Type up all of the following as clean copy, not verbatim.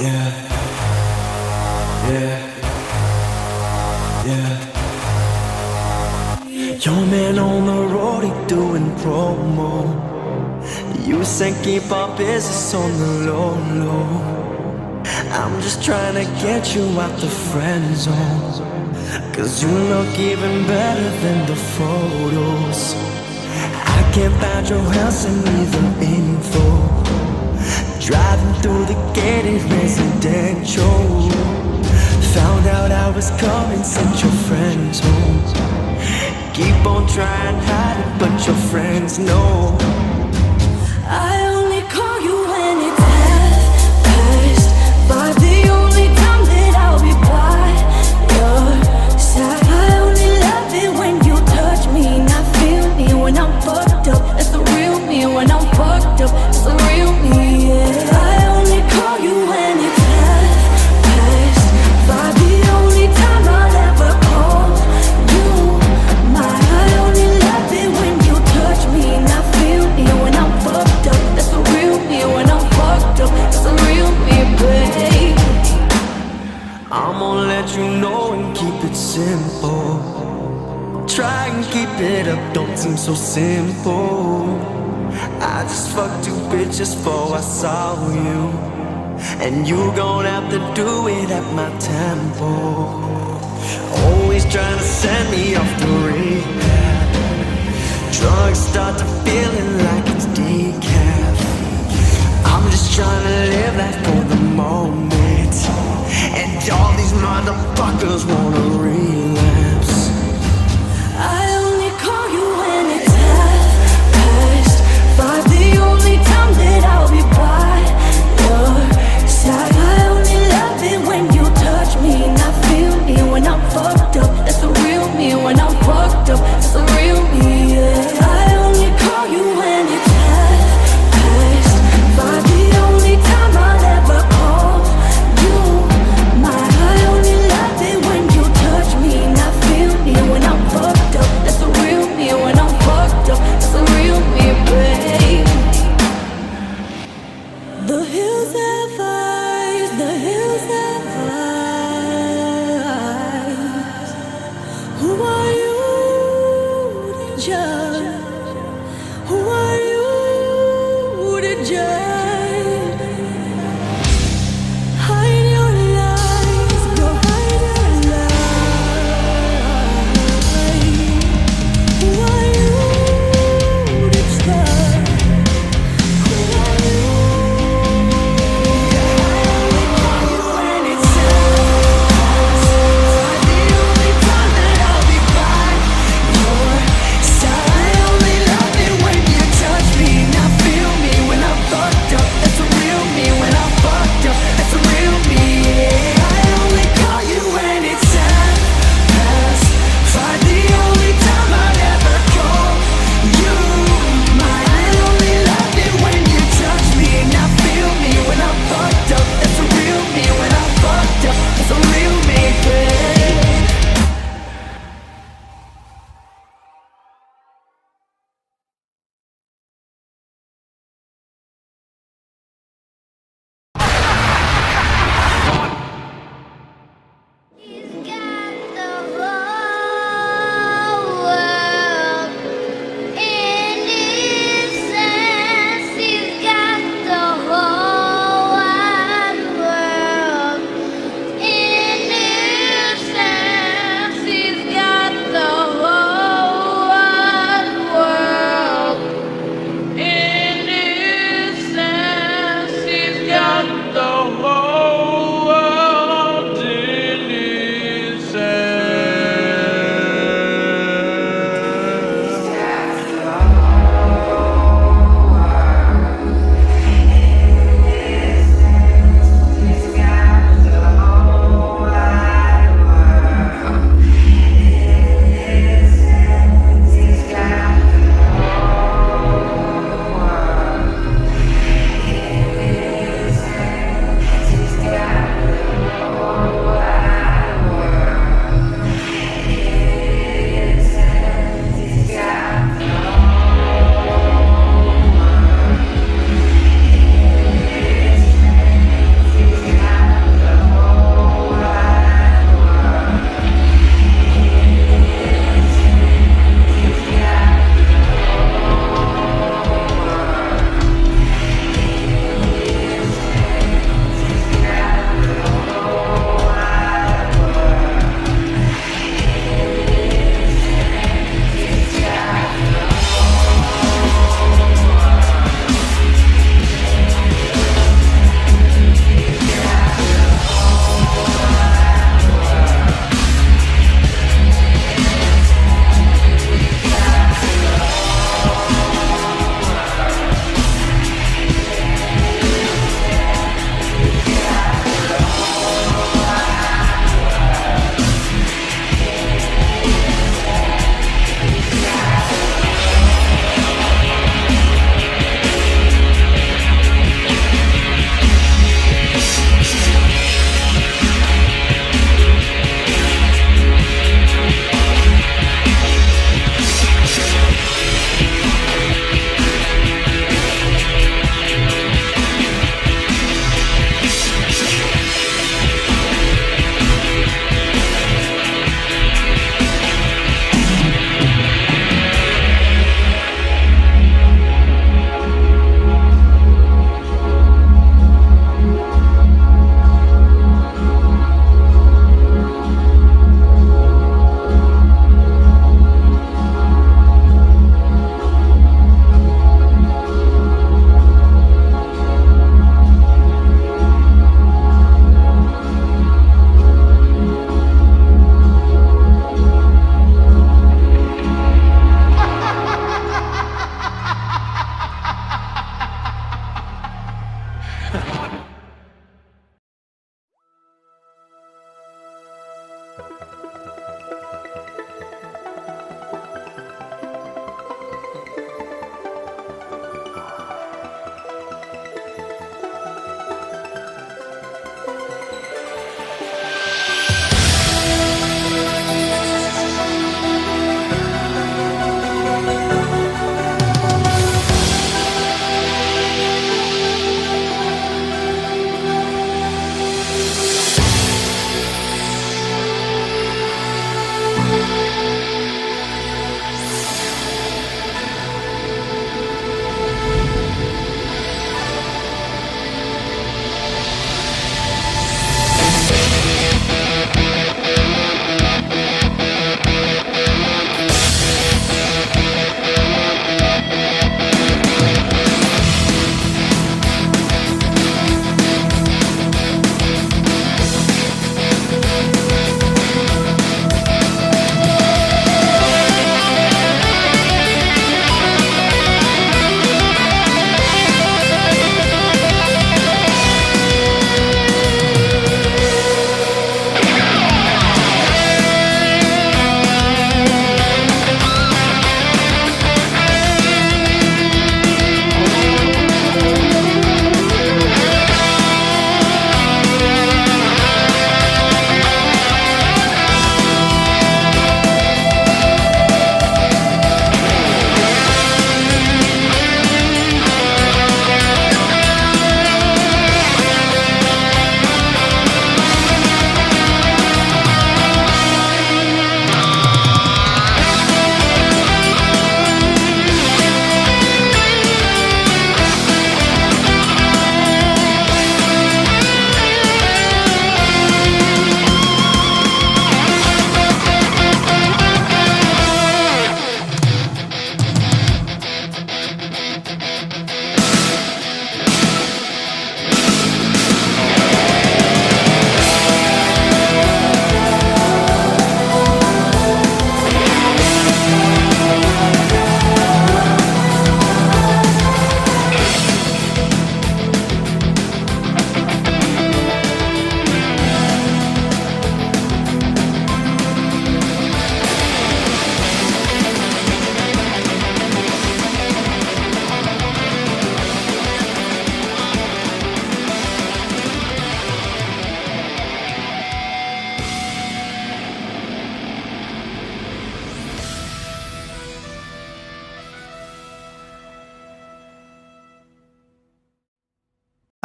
Yeah, yeah, yeah. Your man on the road, he doing promo. You said keep our business on the low, low. I'm just trying to get you out the friend zone, 'cause you look even better than the photos. I can't find your house and need the info. Driving through the gated residential, found out I was coming, sent your friends home. Keep on trying, hide it, but your friends know. I only call you when it's half past 5. The only time that I'll be by your side. I only love it when you touch me, not feel me when I'm fucked up. That's the real me when I'm fucked up. It's the real me, yeah. I only call you when it's half past 5. The only time I'll ever call you mine. I only love it when you touch me, not feel me when I'm fucked up. That's the real me when I'm fucked up. It's the real me, babe. I'm gonna let you know and keep it simple. Try and keep it up, don't seem so simple. I just fucked 2 bitches before I saw you, and you gon' have to do it at my tempo. Always trying to send me off the rehab. Drugs start to feeling like it's decaf. I'm just trying to live life for the moment, and all these motherfuckers wanna relapse. I only call you when it's half past 5. The only time that I'll be by your side. I only love it when you touch me, not feel me when I'm fucked up. That's the real me when I'm fucked up. It's the real me, yeah. I only call you when it's half past 5. The only time I'll ever call you mine. I only love it when you touch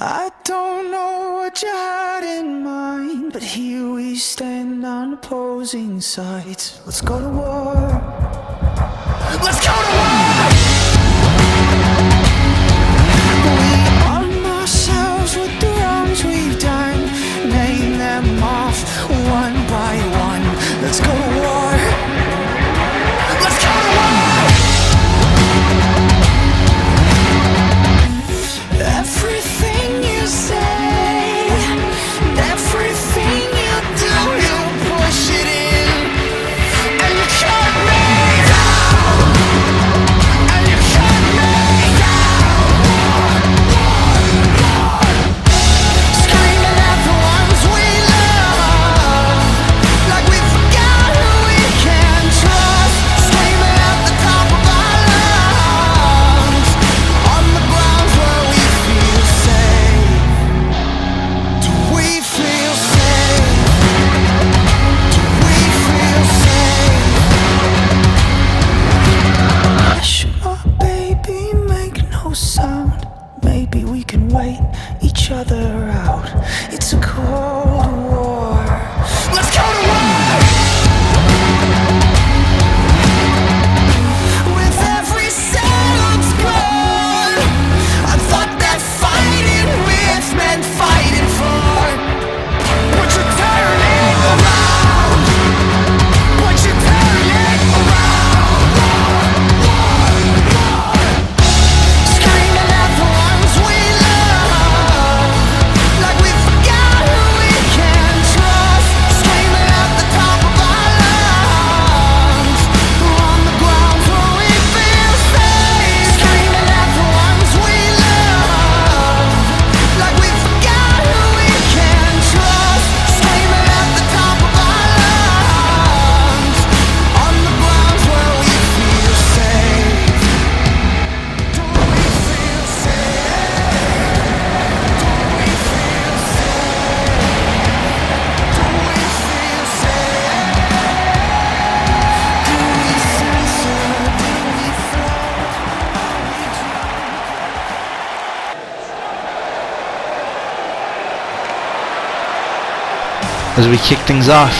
I don't know what you had in mind, but here we stand on opposing sides. Let's go to war. Let's go to war! We arm ourselves with the wrongs we've done, name them off one by one. Let's go to war. Let's go to war! Everything you say, everything you do, you push it in, and you cut me down, and you cut me down. Screaming at the ones we love, like we forgot who we can trust. Screaming at the top of our lungs, on the grounds where we feel safe. Do we feel safe? Do we feel safe? Hush, my baby, make no sound. Maybe we can wait each other out. It's a cold war. Let's go to war! With every settled score, I thought that fighting with meant fighting for. But you're turning around. But you're turning around. Screaming at the ones we love, like we forgot who we can trust. Screaming at the top of our lungs, on the grounds where we feel safe. Screaming at the ones we love, like we forgot who we can trust. Screaming at the top of our lungs, on the grounds where we feel safe. Do we feel safe? Do we feel safe? Do we feel safe? Do we censor? Do we As we kick things off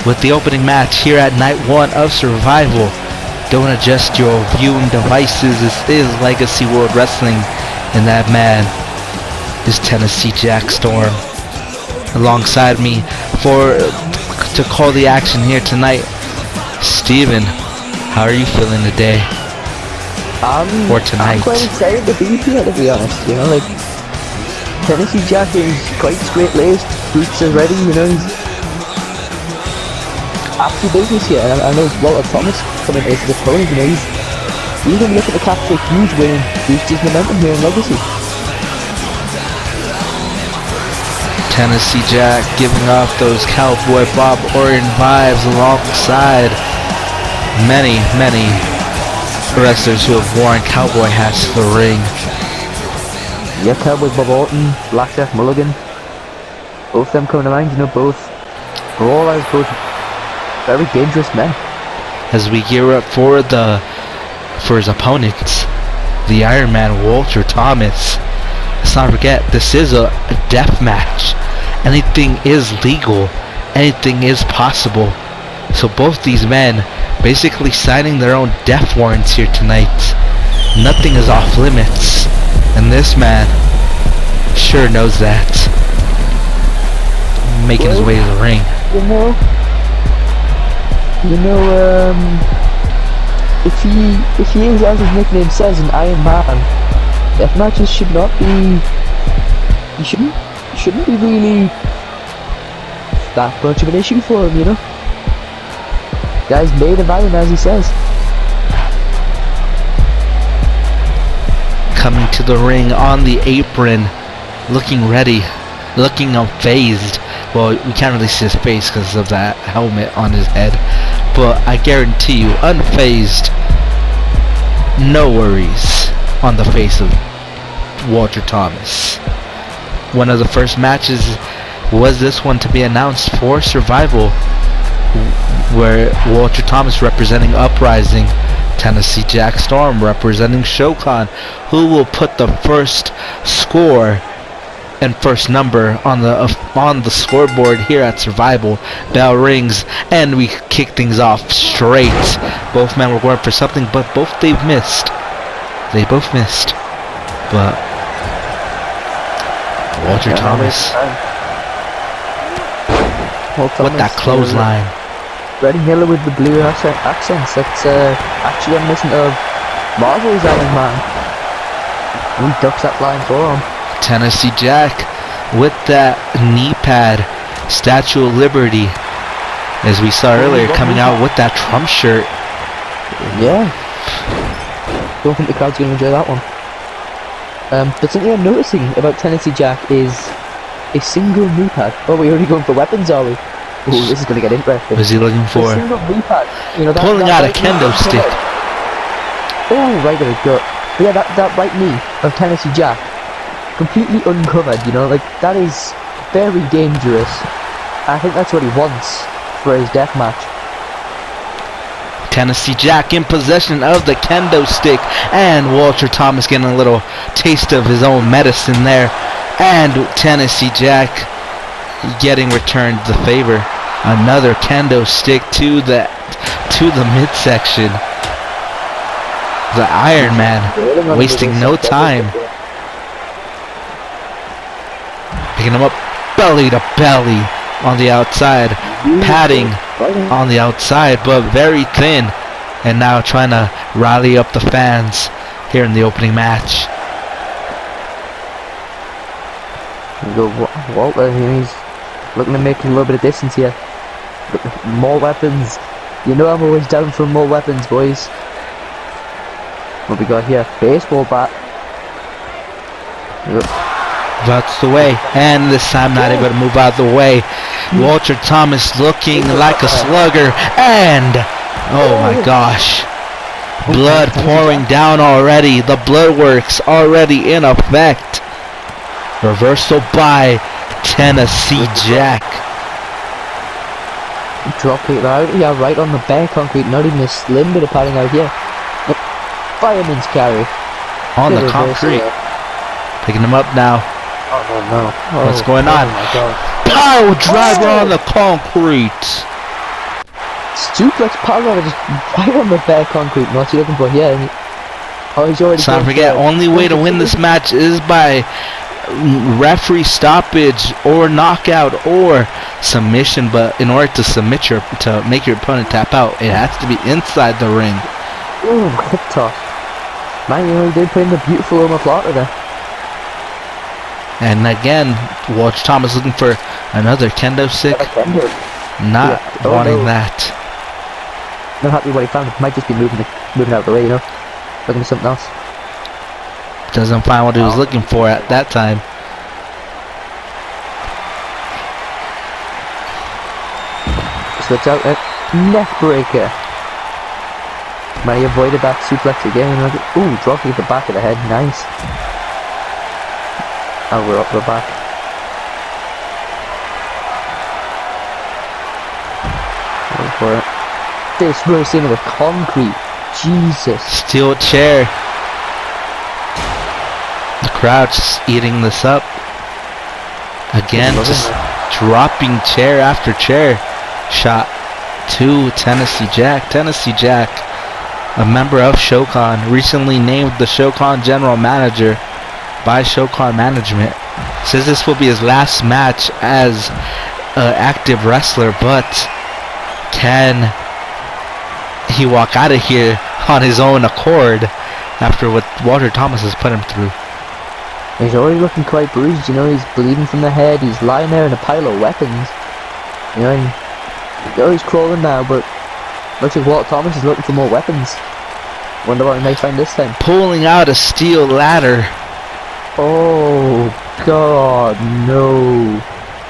with the opening match here at night 1 of Survival. Don't adjust your viewing devices. This is Legacy World Wrestling, and that man is Tennessee Jack Storm. Alongside me to call the action here tonight, Steven. How are you feeling today? Or tonight? I'm quite excited to be here, to be honest. You know, like, Tennessee Jack is quite straight-laced, boots are ready, you know, he's after business here. And I know Walter Thomas coming into the opponent, you know, he's going to be looking to capture a huge win and boost his momentum here in Legacy. Tennessee Jack giving off those Cowboy Bob Orton vibes alongside many wrestlers who have worn cowboy hats to the ring. Yeah, Cowboy Bob Orton, Black Death Mulligan, both of them coming to mind, you know, both brawlers, both very dangerous men. As we gear up for his opponents, the Iron Man Walter Thomas. Let's not forget, this is a death match. Anything is legal, anything is possible. So both these men basically signing their own death warrants here tonight. Nothing is off limits, and this man sure knows that. Making his way to the ring. If he is, as his nickname says, an Iron Man, death matches should not be. You shouldn't be really that much of an issue for him, you know. Guy's made of iron, as he says. Coming to the ring on the apron, looking ready, looking unfazed. Well, we can't really see his face because of that helmet on his head, but I guarantee you, unfazed, no worries on the face of Walter Thomas. One of the first matches was this one to be announced for Survival, where Walter Thomas representing Uprising, Tennessee Jack Storm representing Shokan, who will put the first score and first number on the scoreboard here at Survival. Bell rings and we kick things off straight. Both men were going for something, but both they've missed. They both missed. But Walter Thomas with that clothesline. Red Miller with the blue accents. That's actually reminiscent of Marvel's Iron Man. He ducks that line for him. Tennessee Jack with that knee pad. Statue of Liberty, as we saw earlier, coming out with that Trump shirt. Yeah. Don't think the crowd's going to enjoy that one. But something I'm noticing about Tennessee Jack is a single knee pad. Oh, we're already going for weapons, are we? Ooh, this is going to get interesting. What is he looking for? A single knee pad. You know, Pulling out a kendo stick. Oh, right there we go. But yeah, that right knee of Tennessee Jack, completely uncovered, you know, like, that is very dangerous. I think that's what he wants for his death match. Tennessee Jack in possession of the kendo stick, and Walter Thomas getting a little taste of his own medicine there, and Tennessee Jack getting returned the favor. Another kendo stick to the midsection. The Iron Man wasting no time. Picking him up belly to belly on the outside, padding on the outside, but very thin, and now trying to rally up the fans here in the opening match. Walter, he's looking to make a little bit of distance here. More weapons. You know I'm always down for more weapons, boys. What we got here? Baseball bat. That's the way, and this time not able to move out of the way. Walter Thomas looking like a slugger, and oh my gosh, blood pouring down already. The blood works already in effect. Reversal by Tennessee Jack. Drop kick out here, right on the bare concrete. Not even a slim bit of padding out here. Nope. Fireman's carry. On the concrete. Picking him up now. Oh no. What's going on? Oh my god. Power driver on the concrete. Suplex power just right on the bare concrete. What's he looking for here? He's already. So don't forget, only way to win this match is by referee stoppage or knockout or submission. But in order to make your opponent tap out, it has to be inside the ring. Ooh, hip toss. Man, you really did put in the beautiful omoplata there. And again, Walter Thomas looking for another kendo stick. Not wanting that. Not happy what he found. Might just be moving out of the way, you know. Looking for something else. Doesn't find what he was looking for at that time. Slips out it. Neck breaker. Might he avoided that suplex again. Ooh, drop kick at the back of the head. Nice. And we're up the back. Wait for it. This burst into the concrete. Jesus. Steel chair. The crowd just eating this up. Again, just dropping chair after chair. Shot to Tennessee Jack. Tennessee Jack, a member of Shokan, recently named the Shokan General Manager by Shokan Management. Says this will be his last match as an active wrestler, but can he walk out of here on his own accord after what Walter Thomas has put him through? He's already looking quite bruised, you know, he's bleeding from the head, he's lying there in a pile of weapons. You know, and he's crawling now, but looks like Walter Thomas is looking for more weapons. Wonder what he may find this time. Pulling out a steel ladder. Oh god, no.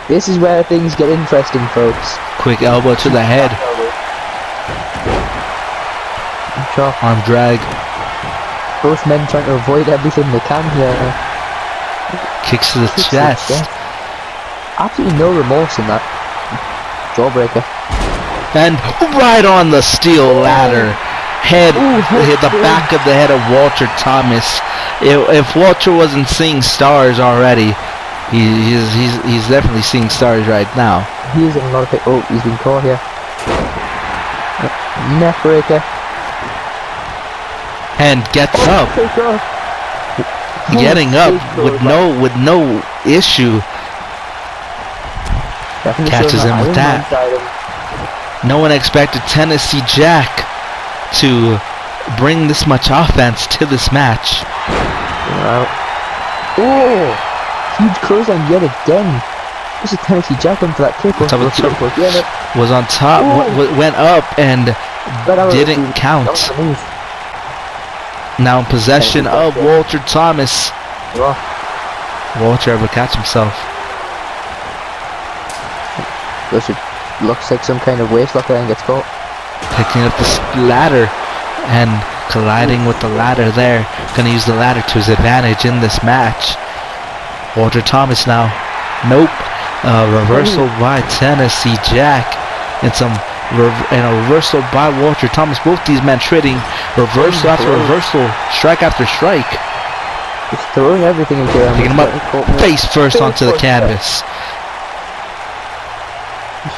This is where things get interesting, folks. Quick elbow to the head. Chop. Arm drag. Both men trying to avoid everything they can here. Kicks to the chest. Absolutely no remorse in that. Jawbreaker. And right on the steel ladder. Head, hit the back of the head of Walter Thomas. If Walter wasn't seeing stars already, He's definitely seeing stars right now. He is in a lot of pain. Oh, he's been caught here. Neck breaker. And gets up. Take off. Getting up with no issue. Definitely Catches showing him with Iron Man that. side of him. No one expected Tennessee Jack to bring this much offense to this match. Wow. Oh! Huge clothesline yet again. This is Tennessee Jack on for that kick. Top of the Look, yeah, Was on top, went up and didn't count. underneath. Now in possession of Walter Thomas. Oh, Walter ever catch himself? looks like some kind of waist locker and gets caught. Picking up the ladder and colliding with the ladder there. Gonna use the ladder to his advantage in this match. Walter Thomas now. Nope. Reversal by Tennessee Jack. And a reversal by Walter Thomas. Both these men trading reversal after reversal, strike after strike. Just throwing everything into him. Picking him up face first onto the canvas.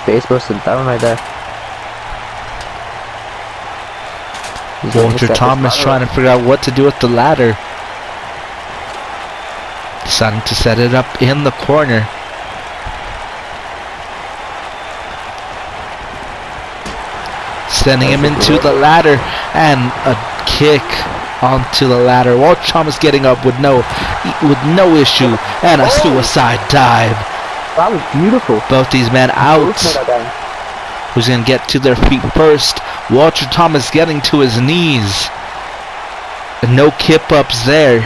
Face busted down right there. Walter Thomas trying to figure out what to do with the ladder. Deciding to set it up in the corner. Sending him into the ladder and a kick onto the ladder. Walter Thomas getting up with no issue and a suicide dive. That was beautiful. Both these men out. Who's gonna get to their feet first? Walter Thomas getting to his knees. And no kip ups there.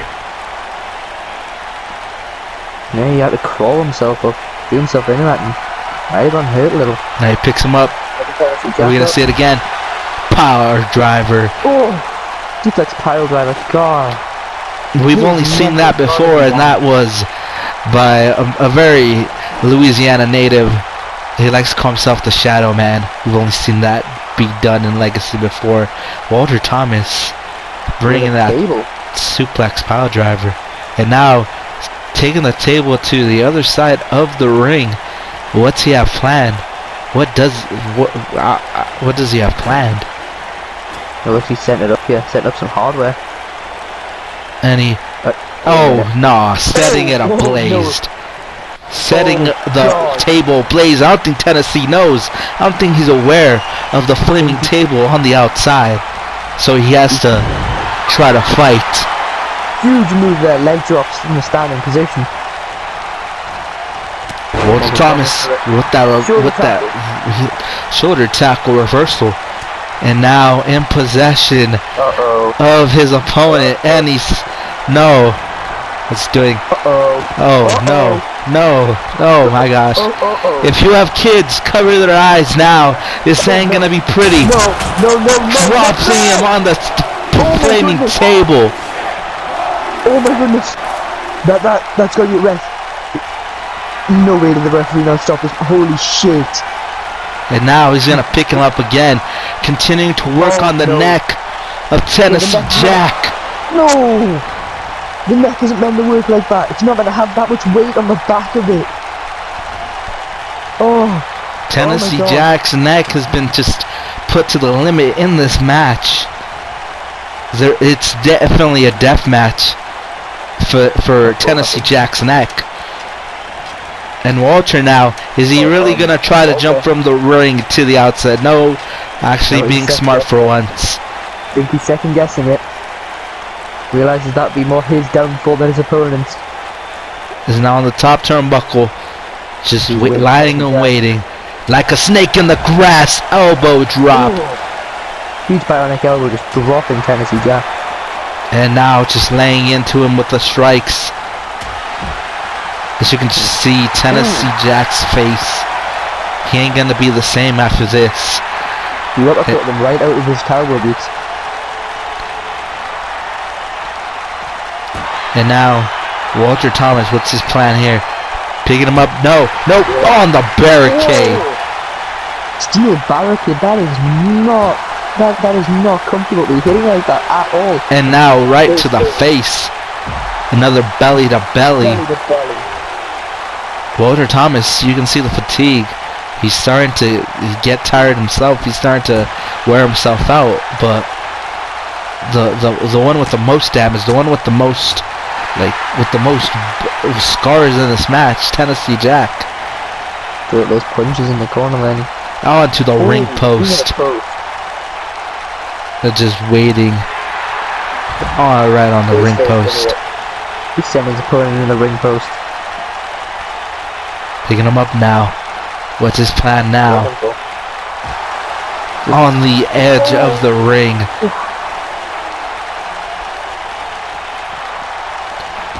Yeah, he had to crawl himself up, do himself into that, and Ivan hurt a little. Now he picks him up. We're gonna see it again. Power driver. Oh, deflex pile driver. God. We've only seen that before, and that was by a very Louisiana native. He likes to call himself the Shadow Man. We've only seen that be done in Legacy before. Walter Thomas bringing that suplex pile driver, and now taking the table to the other side of the ring. What's he have planned? What does he have planned? I wish he sent it up here, set up some hardware. And he setting it ablaze. Setting the table ablaze. I don't think Tennessee knows. I don't think he's aware of the flaming table on the outside. So he has to try to fight. Huge move there, leg drops in the standing position. Walter Thomas with that shoulder tackle reversal. And now in possession of his opponent. And he's doing. Oh my gosh. If you have kids, cover their eyes now. This ain't gonna be pretty. No. Dropping him on the flaming table. Oh my goodness. That's gonna get ref. No way did the referee now stop this. Holy shit. And now he's gonna pick him up again. Continuing to work on the neck of Tennessee Jack. No! The neck isn't meant to work like that. It's not meant to have that much weight on the back of it. Tennessee Jack's neck has been just put to the limit in this match. It's definitely a death match for Tennessee Jack's neck. And Walter now, is he really gonna try to jump from the ring to the outside? No, actually being smart for once. I think he's second guessing it. Realizes that'd be more his downfall than his opponent's. Is now on the top turnbuckle, just lying and waiting, like a snake in the grass. Elbow drop. Huge bionic elbow just dropping Tennessee Jack. And now just laying into him with the strikes. As you can just see Tennessee Jack's face. He ain't gonna be the same after this. He would have put them right out of his cowboy boots. And now Walter Thomas, what's his plan here? Picking him up. No, on the barricade. Steel barricade. That is not comfortable to be hitting like that at all. And now right to the face. Another belly to belly. Walter Thomas, you can see the fatigue. He's starting to get tired himself. He's starting to wear himself out. But the one with the most damage, the one with the most scars in this match, Tennessee Jack. Those punches in the corner, man. On to the ring post. They're just waiting. All right, on the ring post. He's sending his opponent in the ring post. Picking him up now. What's his plan now? On the edge of the ring.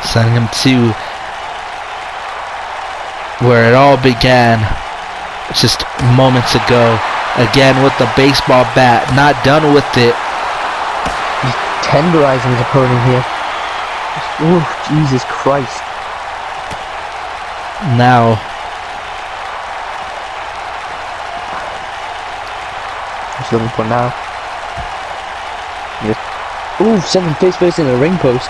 Sending him to where it all began just moments ago. Again with the baseball bat. Not done with it. He's tenderizing his opponent here. Oh, Jesus Christ. Now. He's looking for now. Ooh, sent him face first in the ring post.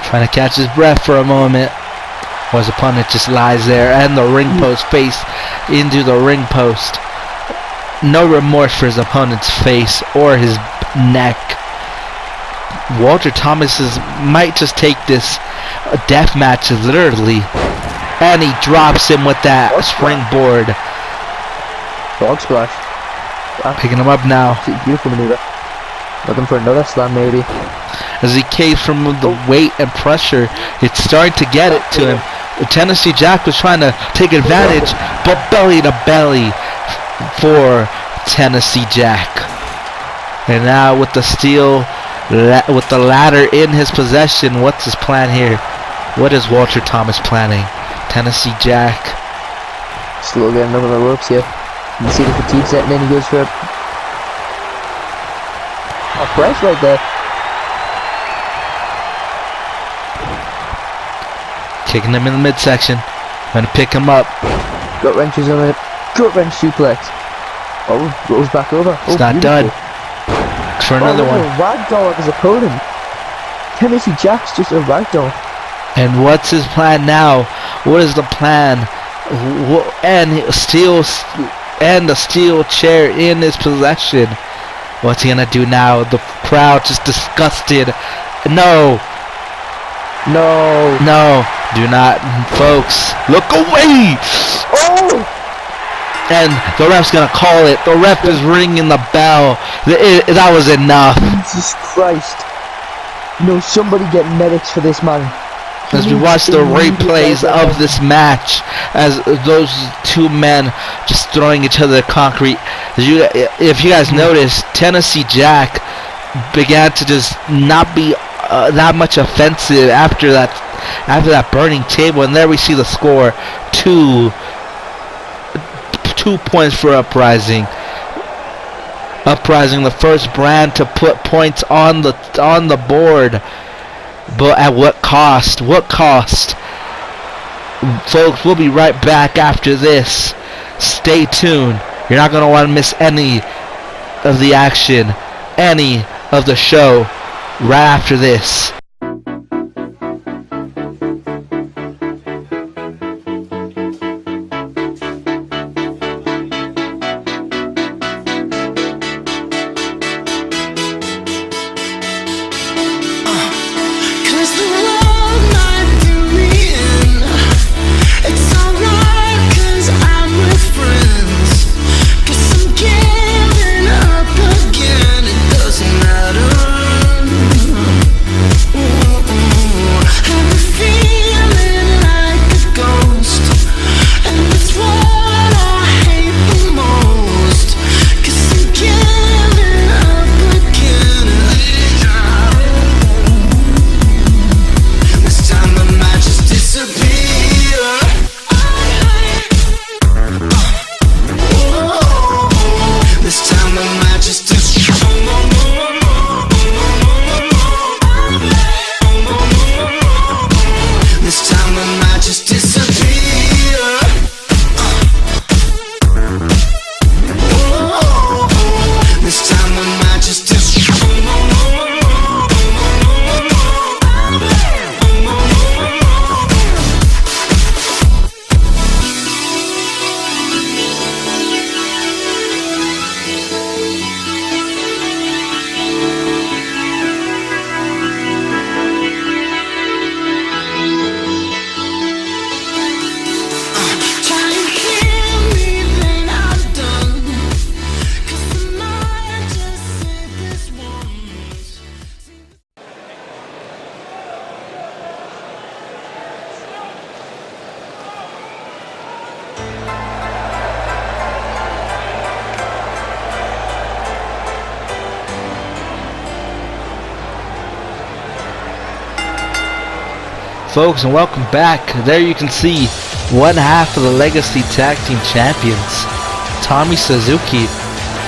Trying to catch his breath for a moment. While his opponent just lies there. And the ring post face into the ring post. No remorse for his opponent's face or his neck. Walter Thomas might just take this death match literally. And he drops him with that springboard. Dog splash. Picking him up now. Beautiful maneuver. Looking for another slam maybe. As he caves from the weight and pressure, it's starting to get it to him. Tennessee Jack was trying to take advantage, but belly to belly for Tennessee Jack. And now with the steel, with the ladder in his possession, what's his plan here? What is Walter Thomas planning? Tennessee Jack. Slow getting over the ropes here. You see the fatigue setting in, he goes for a press right there. Kicking him in the midsection. Gonna pick him up. Gut wrenches on it. Gut wrench suplex. Oh, rolls back over. It's not done. For another one. Ragdoll of his opponent. Tennessee Jack's just a ragdoll. And what's his plan now? What is the plan? And the steel chair in his possession. What's he gonna do now? The crowd just disgusted. No. Do not, folks. Look away. Oh! And the ref's gonna call it. The ref is ringing the bell. That was enough. Jesus Christ. No, somebody get medics for this man. As we watch the replays of this match, as those two men just throwing each other concrete. If you guys noticed, Tennessee Jack began to just not be that much offensive after that burning table, and there we see the score: 2 points for Uprising. Uprising, the first brand to put points on the board. But at what cost? What cost? Folks, we'll be right back after this. Stay tuned. You're not going to want to miss any of the action, any of the show right after this. Ooh. folks, and welcome back. There you can see one half of the Legacy Tag Team Champions, Tommy Suzuki,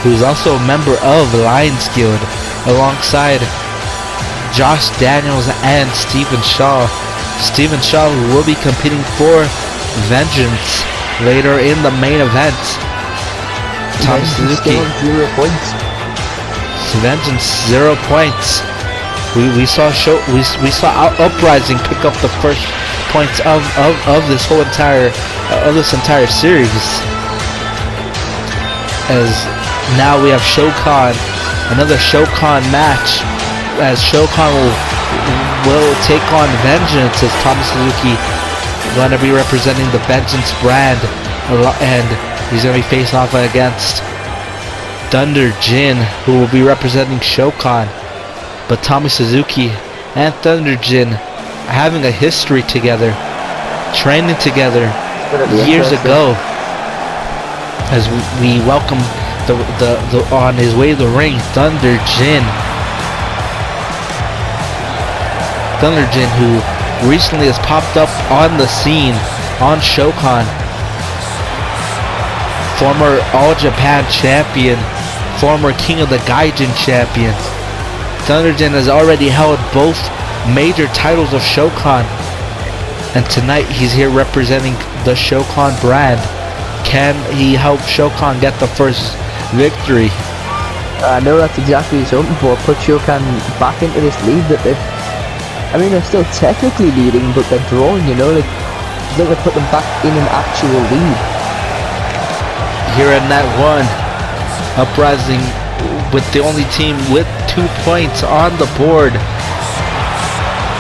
who's also a member of Lions Guild, alongside Josh Daniels and Stephen Shaw. Stephen Shaw, who will be competing for Vengeance later in the main event. Tommy Suzuki. 0 points. Vengeance 0 points. We saw Uprising pick up the first points of this whole entire series. As now we have Shokan, another Shokan match, as Shokan will take on Vengeance, as Tommy Suzuki going to be representing the Vengeance brand, and he's going to be facing off against Thunder Jin, who will be representing Shokan. But Tommy Suzuki and Thunder Jin having a history together, training together years ago. As we welcome the on his way to the ring, Thunder Jin. Thunder Jin, who recently has popped up on the scene on Shokan. Former All Japan champion, former King of the Gaijin champion. Thunder Jin has already held both major titles of Shokan, and tonight he's here representing the Shokan brand. Can he help Shokan get the first victory? I know that's exactly what he's hoping for. Put Shokan back into this lead that they're still technically leading, but they're drawing, you know, like they're gonna put them back in an actual lead. Here in that one, Uprising with the only team with 2 points on the board.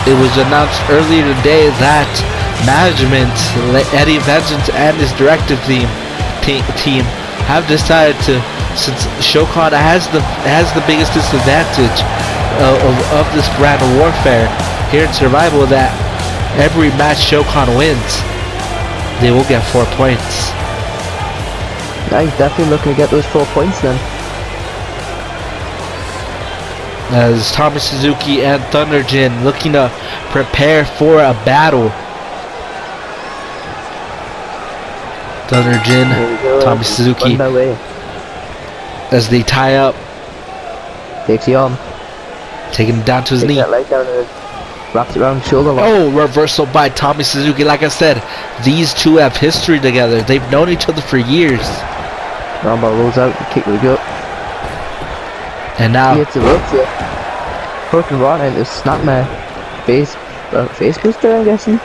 It was announced earlier today that management, Eddie Vengeance and his directive team have decided to, since Shokan has the biggest disadvantage of this brand of warfare here in Survival, that every match Shokan wins, they will get 4 points. Yeah, he's definitely looking to get those 4 points then. As Tommy Suzuki and Thunder Jin looking to prepare for a battle. Thunder Jin, Tommy Suzuki, as they tie up. Takes the arm. Taking him down to his knee. That leg down and wraps it around his shoulder. Oh, reversal by Tommy Suzuki. Like I said, these two have history together. They've known each other for years. Armbar rolls out, kick to the gut. And now He hits the ropes here. Hurricane Rana into Snapmare. Face booster, I'm guessing.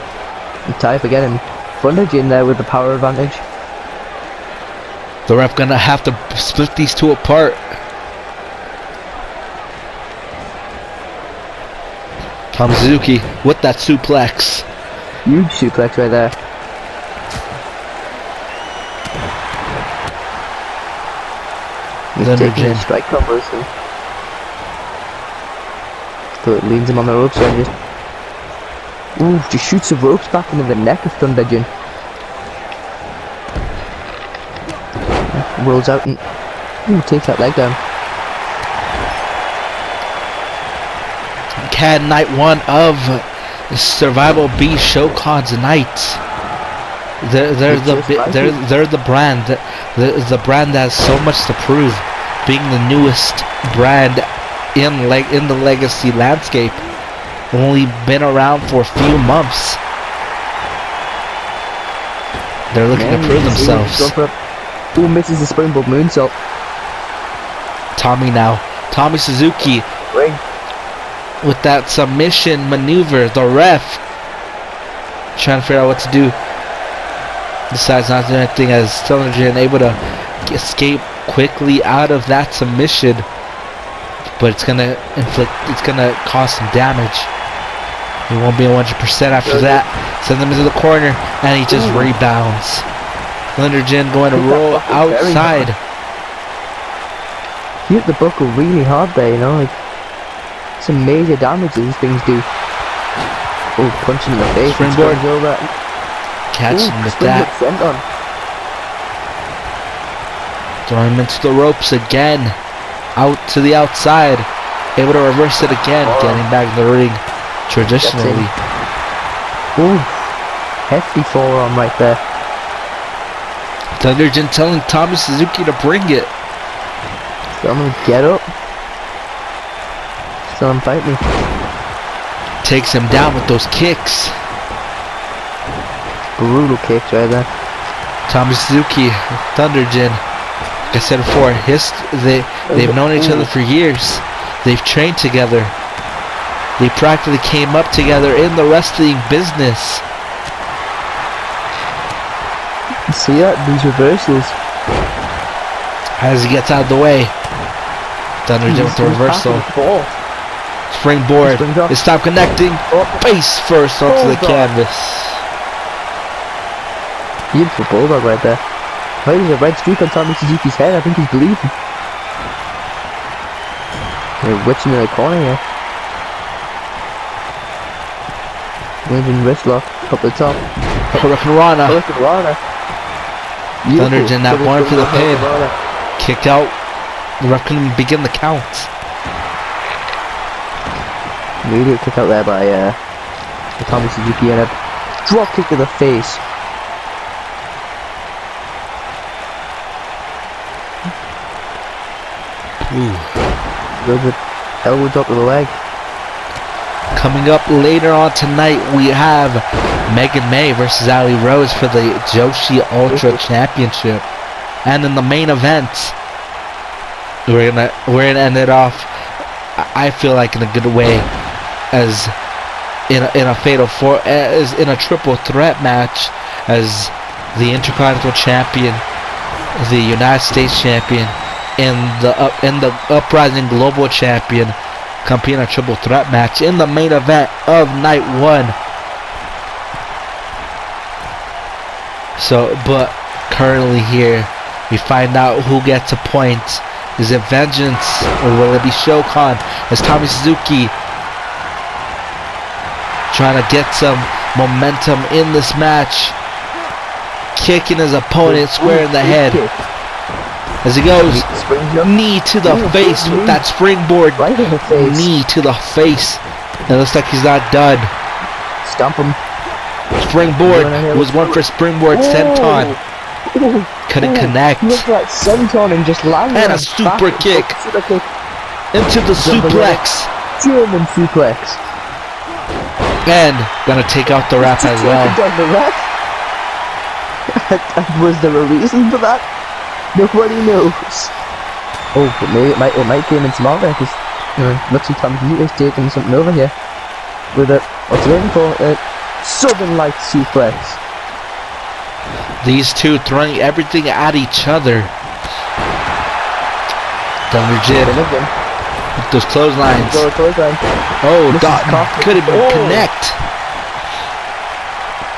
And tie up again, and Thunder Jin there with the power advantage. the ref gonna have to split these two apart. Tommy Suzuki with that suplex. Huge suplex right there. He's Thunder taking Jin. the strike combos and so it leans him on the ropes and just shoots the ropes back into the neck of Thunder Jin. Rolls out and takes that leg down. Can night one of Survival be Shokan's night? They're the brand, the brand that has so much to prove, being the newest brand in the Legacy landscape. Only been around for a few months. They're looking to prove themselves. Who misses the springboard moonsault? Tommy Suzuki Ring. with that submission maneuver. The ref trying to figure out what to do. Decides not to do anything, as Thunder Jin able to escape quickly out of that submission, but it's gonna cause some damage. He won't be 100% after that. Sends him into the corner, and he just rebounds. Thunder Jin going to roll outside. He hit the buckle really hard there, you know, like some major damage these things do. Oh, punching in the face. Springboard. Catching with that. Throwing him into the ropes again. Out to the outside. Able to reverse it again. Getting back in the ring. Traditionally. Ooh, hefty forearm right there. Thunderjin telling Tommy Suzuki to bring it. Tell him to get up. Tell him fight me. Takes him down with those kicks. Brutal kicks right there. Tommy Suzuki, Thunderjin. Like I said before, they've known each other for years. They've trained together. They practically came up together in the wrestling business. See that? These reversals. As he gets out of the way, Thunderjin with the reversal. Springboard. They stop connecting. Face first onto the canvas. Beautiful bulldog right there. Wait, there's a red streak on Tommy Suzuki's head. I think he's bleeding. They're witching in the corner here. Waving wrist lock up the top. Hurricanrana. Thunderjin not going for the pin. Kick out. The ref couldn't begin the count. Immediate kick out there by Tommy Suzuki and a drop kick to the face. Ooh. Good elbow drop to the leg. Coming up later on tonight, we have Megan May versus Ali Rose for the Joshi Ultra Championship. And in the main event, we're gonna end it off, I feel like, in a good way, as in a fatal four, as in a triple threat match, as the Intercontinental Champion, the United States Champion, and the Uprising Global Champion compete in a triple threat match in the main event of night one. So, but currently here, we find out who gets a point. Is it Vengeance or will it be Shokan? As Tommy Suzuki trying to get some momentum in this match, kicking his opponent square in the head. As he goes, knee to the face with that springboard. Right in the face. Knee to the face. It looks like he's not done. Stomp him. Springboard was one for springboard senton. Couldn't connect. Look at that senton and just landed. And a super kick into the suplex. German suplex. And gonna take out the ref as well. Was there a reason for that? Nobody knows. Oh, but maybe it might came in small there because looks like Tommy Suzuki's taking something over here with a what's it waiting for? A Southern Light suplex. These two throwing everything at each other. Thunderjin with those clotheslines. Oh, couldn't even connect.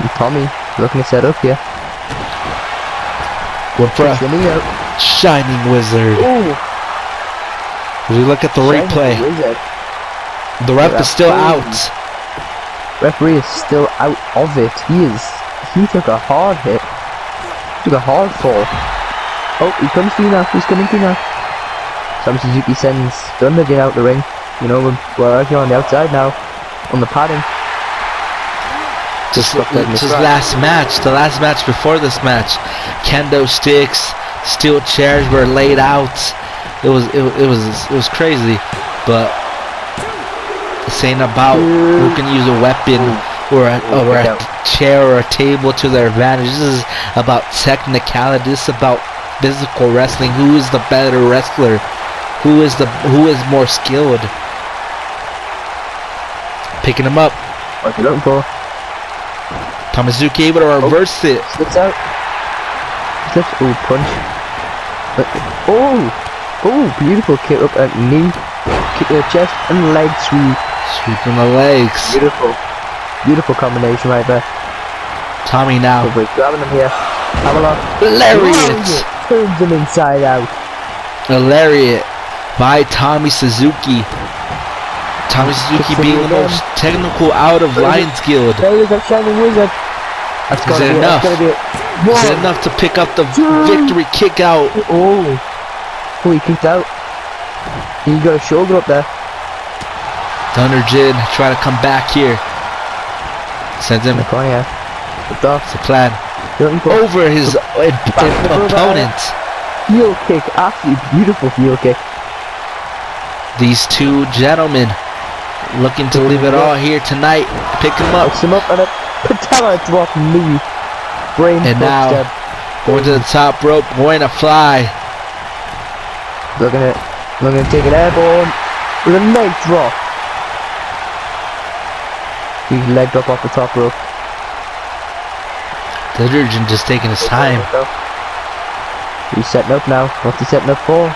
And Tommy looking to set up here. One for a Shining Wizard. Ooh. As we look at the replay, the ref is still out. Referee is still out of it. He took a hard hit. Took a hard fall. Oh, he comes through now. He's coming through now. Tommy Suzuki sends Thunderjin out the ring. You know, we're out here on the outside now, on the padding. This last match, the last match before this match, kendo sticks, steel chairs were laid out. It was crazy, but saying about who can use a weapon or a chair or a table to their advantage. This is about technicality. This is about physical wrestling. Who is the better wrestler? Who is more skilled? Picking him up. What's he looking for? Tommy Suzuki able to reverse it. Slips out. Slips. Oh, punch. Oh, beautiful kick up at knee. Kick to the chest and leg sweep. Sweeping the legs. Beautiful combination right there. Tommy now. So we're grabbing him here. Hammerlock. Lariat. Turns him inside out. A lariat by Tommy Suzuki. Tommy Suzuki being the most technical out of Lions Guild. There is a Shining Wizard. Is it enough? Is it enough to pick up the victory kick out? Oh, he kicked out. He got a shoulder up there. Thunderjin trying to come back here. Sends him. Oh yeah. It's off. It's the plan. Over his opponent. Heel kick. Absolutely beautiful heel kick. These two gentlemen looking to leave it all here tonight. Pick him up. Picks him up and a patella drop knee. Brain And now, footstep. going to the top rope, going to fly. Looking to take it airborne with a nice drop. He's legged up off the top rope. The Urgent just taking his time. He's setting up now. What's he setting up for?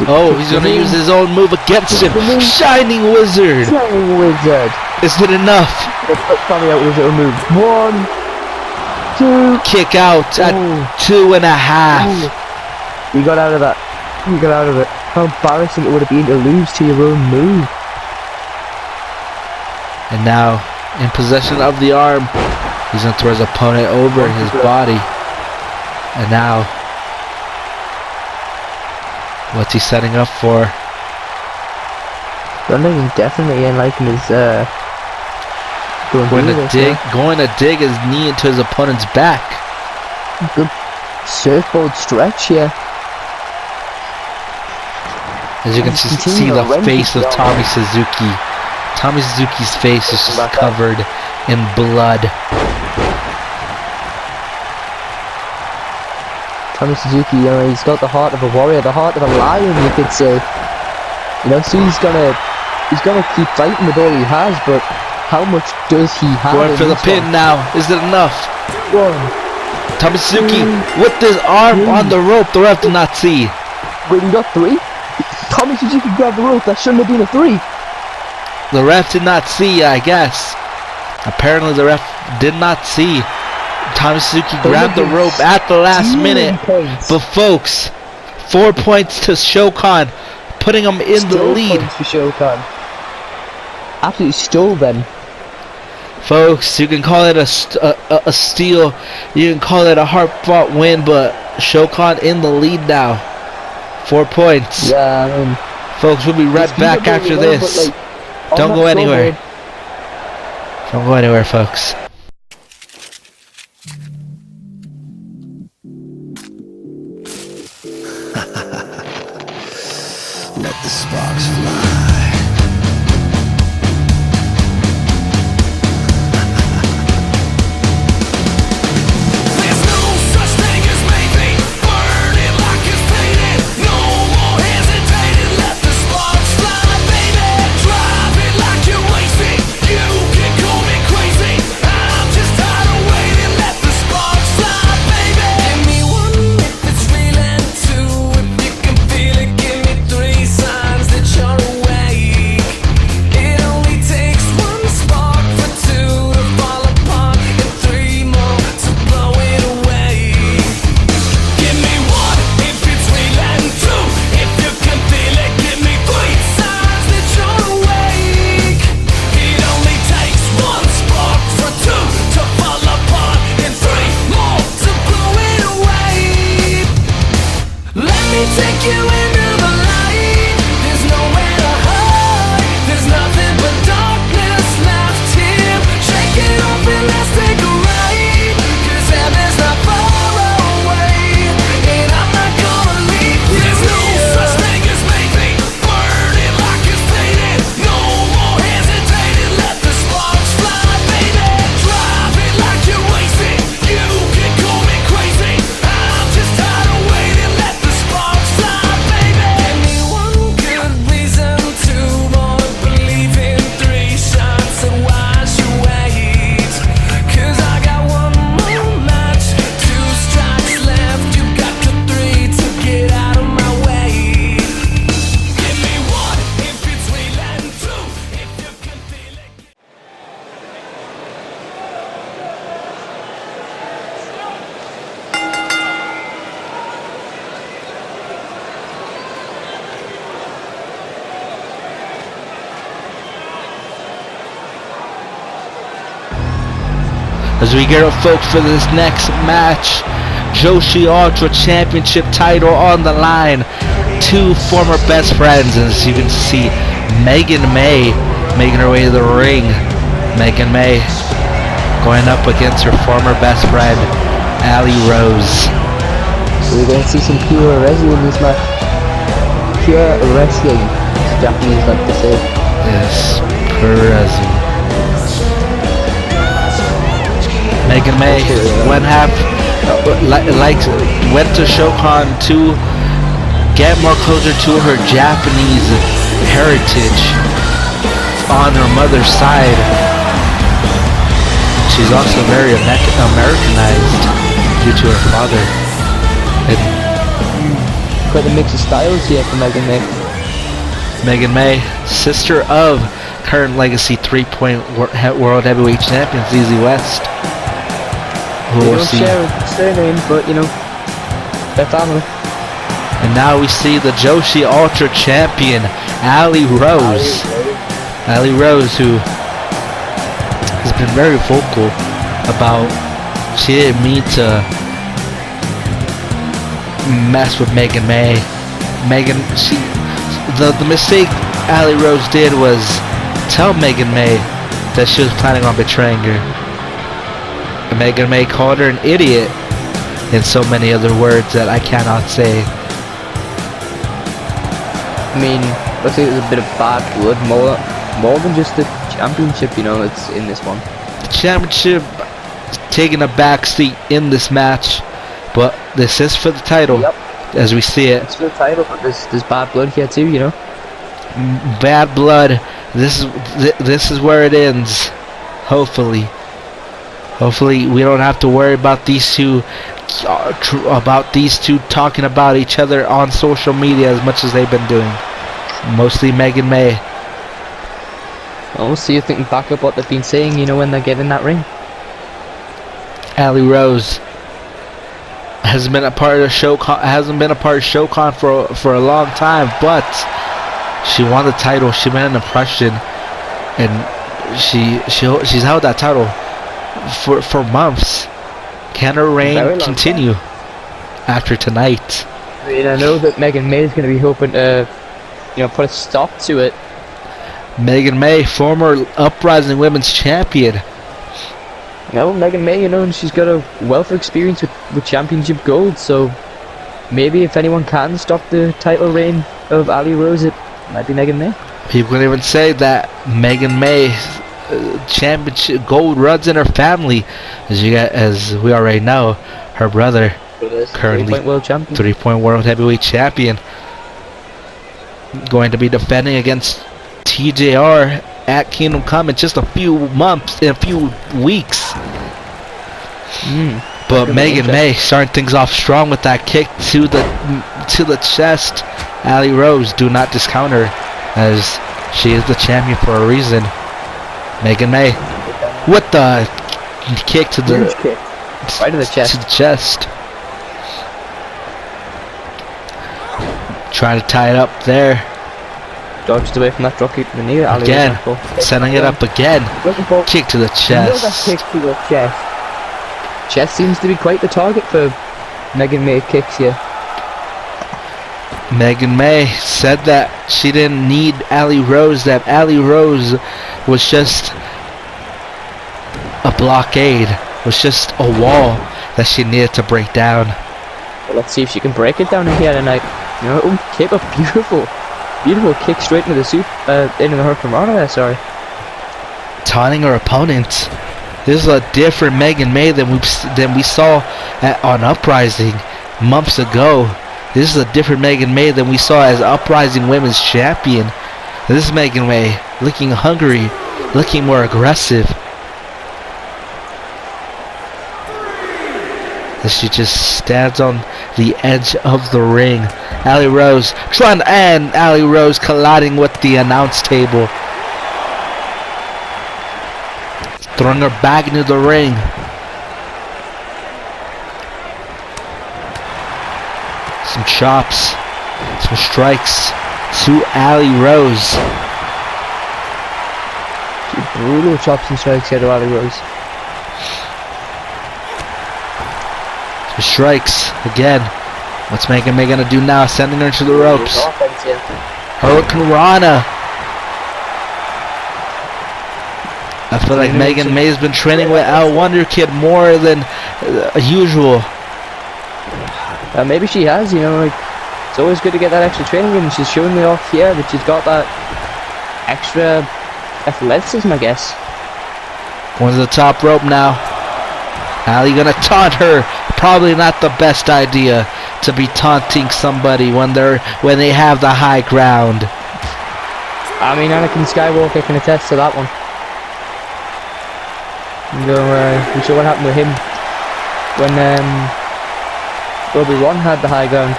Oh, he's gonna use his own move against him. Shining Wizard. Shining Wizard. Is it enough? Let's put Tommy out with his own move. 1, 2. Kick out at Ooh. 2.5. You got out of that. You got out of it. How embarrassing it would have been to lose to your own move. And now, in possession of the arm, he's gonna throw his opponent over his body. And now, what's he setting up for? Dunning definitely ain't liking his Going to dig his knee into his opponent's back. Good surfboard stretch here. As you can see the face of Tommy Suzuki. Tommy Suzuki's face is just covered in blood. Tommy Suzuki, you know, he's got the heart of a warrior, the heart of a lion, you could say. You know, so he's gonna keep fighting with all he has, but how much does he have? Going for the pin now. Is it enough? 1. Tommy Suzuki with his arm on the rope. The ref did not see. Wait, he got 3? Tommy Suzuki grabbed the rope. That shouldn't have been a 3. The ref did not see, I guess. Apparently the ref did not see. Tommy Suzuki grabbed the rope at the last minute. But folks, 4 points to Shokan, putting him in the lead. Points for Shokan. Absolutely stole them. Folks, you can call it a steal. You can call it a hard-fought win, but Shokan in the lead now. 4 points. Yeah, I mean, folks, we'll be right back after this. Don't go anywhere. Don't go anywhere, folks. Let the sparks fly. As we get up, folks, for this next match, Joshi Ultra Championship title on the line. 2 former best friends, as you can see, Megan May making her way to the ring. Megan May going up against her former best friend, Ali Rose. We're going to see some pure wrestling in this match. Pure wrestling, as Japanese like to say. Yes, Perez. Megan May went to Shokan to get more closer to her Japanese heritage on her mother's side. She's also very Americanized due to her father. Quite a mix of styles here for Megan May. Megan May, sister of current Legacy 3-point World Heavyweight Champion ZZ West. They don't share a surname, but you know, they're family. And now we see the Joshi Ultra Champion, Ali Rose. Ali Rose, who has been very vocal about she didn't mean to mess with Megan May. The mistake Ali Rose did was tell Megan May that she was planning on betraying her. And Megan May called her an idiot and so many other words that I cannot say. I mean, looks like there's a bit of bad blood, more than just the championship, you know, that's in this one. The championship taking a backseat in this match, but this is for the title, Yep. as we see it. It's for the title, but there's bad blood here too, you know. Bad blood. This is where it ends. Hopefully we don't have to worry about these two talking about each other on social media as much as they've been doing. Mostly Megan May. Well, we'll see if they can back up what they've been saying, you know, when they get in that ring. Ali Rose hasn't been a part of Shokan for a long time, but she won the title. She made an impression, and she's held that title for months. Can her reign continue after tonight? I mean, I know that Megan May is going to be hoping to, you know, put a stop to it. Megan May, former Uprising Women's Champion. No, Megan May, you know, and she's got a wealth of experience with championship gold, so maybe if anyone can stop the title reign of Ali Rose, it might be Megan May. People can even say that Megan May championship gold runs in her family, as we already know. Her brother, currently 3-point world champion, 3-point world heavyweight champion, going to be defending against TJR at Kingdom Come in just a few weeks. But Megan May starting things off strong with that kick to the chest. Ali Rose, do not discount her, as she is the champion for a reason. Megan May with the kick to the right to the chest. To the chest. Trying to tie it up there. Dodged away from that drop kick to the knee. Again, setting it up again. Kick to the chest. Kick to the chest. Chest seems to be quite the target for Megan May kicks here. Megan May said that she didn't need Ali Rose, that Ali Rose was just a blockade, was just a wall that she needed to break down. Well, let's see if she can break it down here tonight. You know, keep a beautiful kick straight into the into the Hurricanrana there, sorry. Taunting her opponent. This is a different Megan May than we saw on Uprising months ago. This is a different Megan May than we saw as Uprising Women's Champion. This is Megan May looking hungry, looking more aggressive. As she just stands on the edge of the ring. Ali Rose trying to end. Ali Rose colliding with the announce table. Throwing her back into the ring. Some chops, some strikes to Ali Rose. Brutal chops and strikes here to Ali Rose. Some strikes again. What's Megan May gonna do now? Sending her to the ropes. Hurricanrana. I feel like Megan May has been training with Al Wonder Kid more than usual. Maybe she has, you know, like, it's always good to get that extra training in. She's showing me off here that she's got that extra athleticism, I guess. Going to the top rope now. Ali gonna taunt her. Probably not the best idea to be taunting somebody when they have the high ground. I mean, Anakin Skywalker can attest to that one. You know, we saw what happened with him when Obi-Wan had the high ground.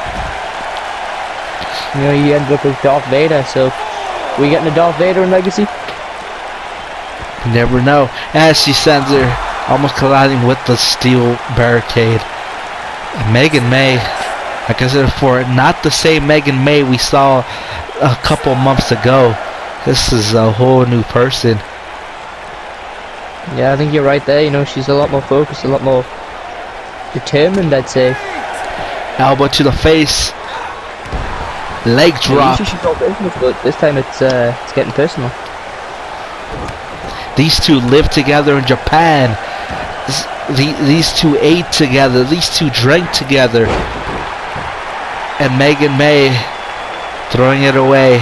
You know, he ended up with Darth Vader, so we getting a Darth Vader in Legacy? You never know. As she sends her, almost colliding with the steel barricade. Megan May, like I said before, not the same Megan May we saw a couple months ago. This is a whole new person. Yeah, I think you're right there. You know, she's a lot more focused, a lot more determined, I'd say. Elbow to the face. Leg drop. Usually she's all business, but this time it's getting personal. These two live together in Japan. These two ate together. These two drank together. And Megan May throwing it away.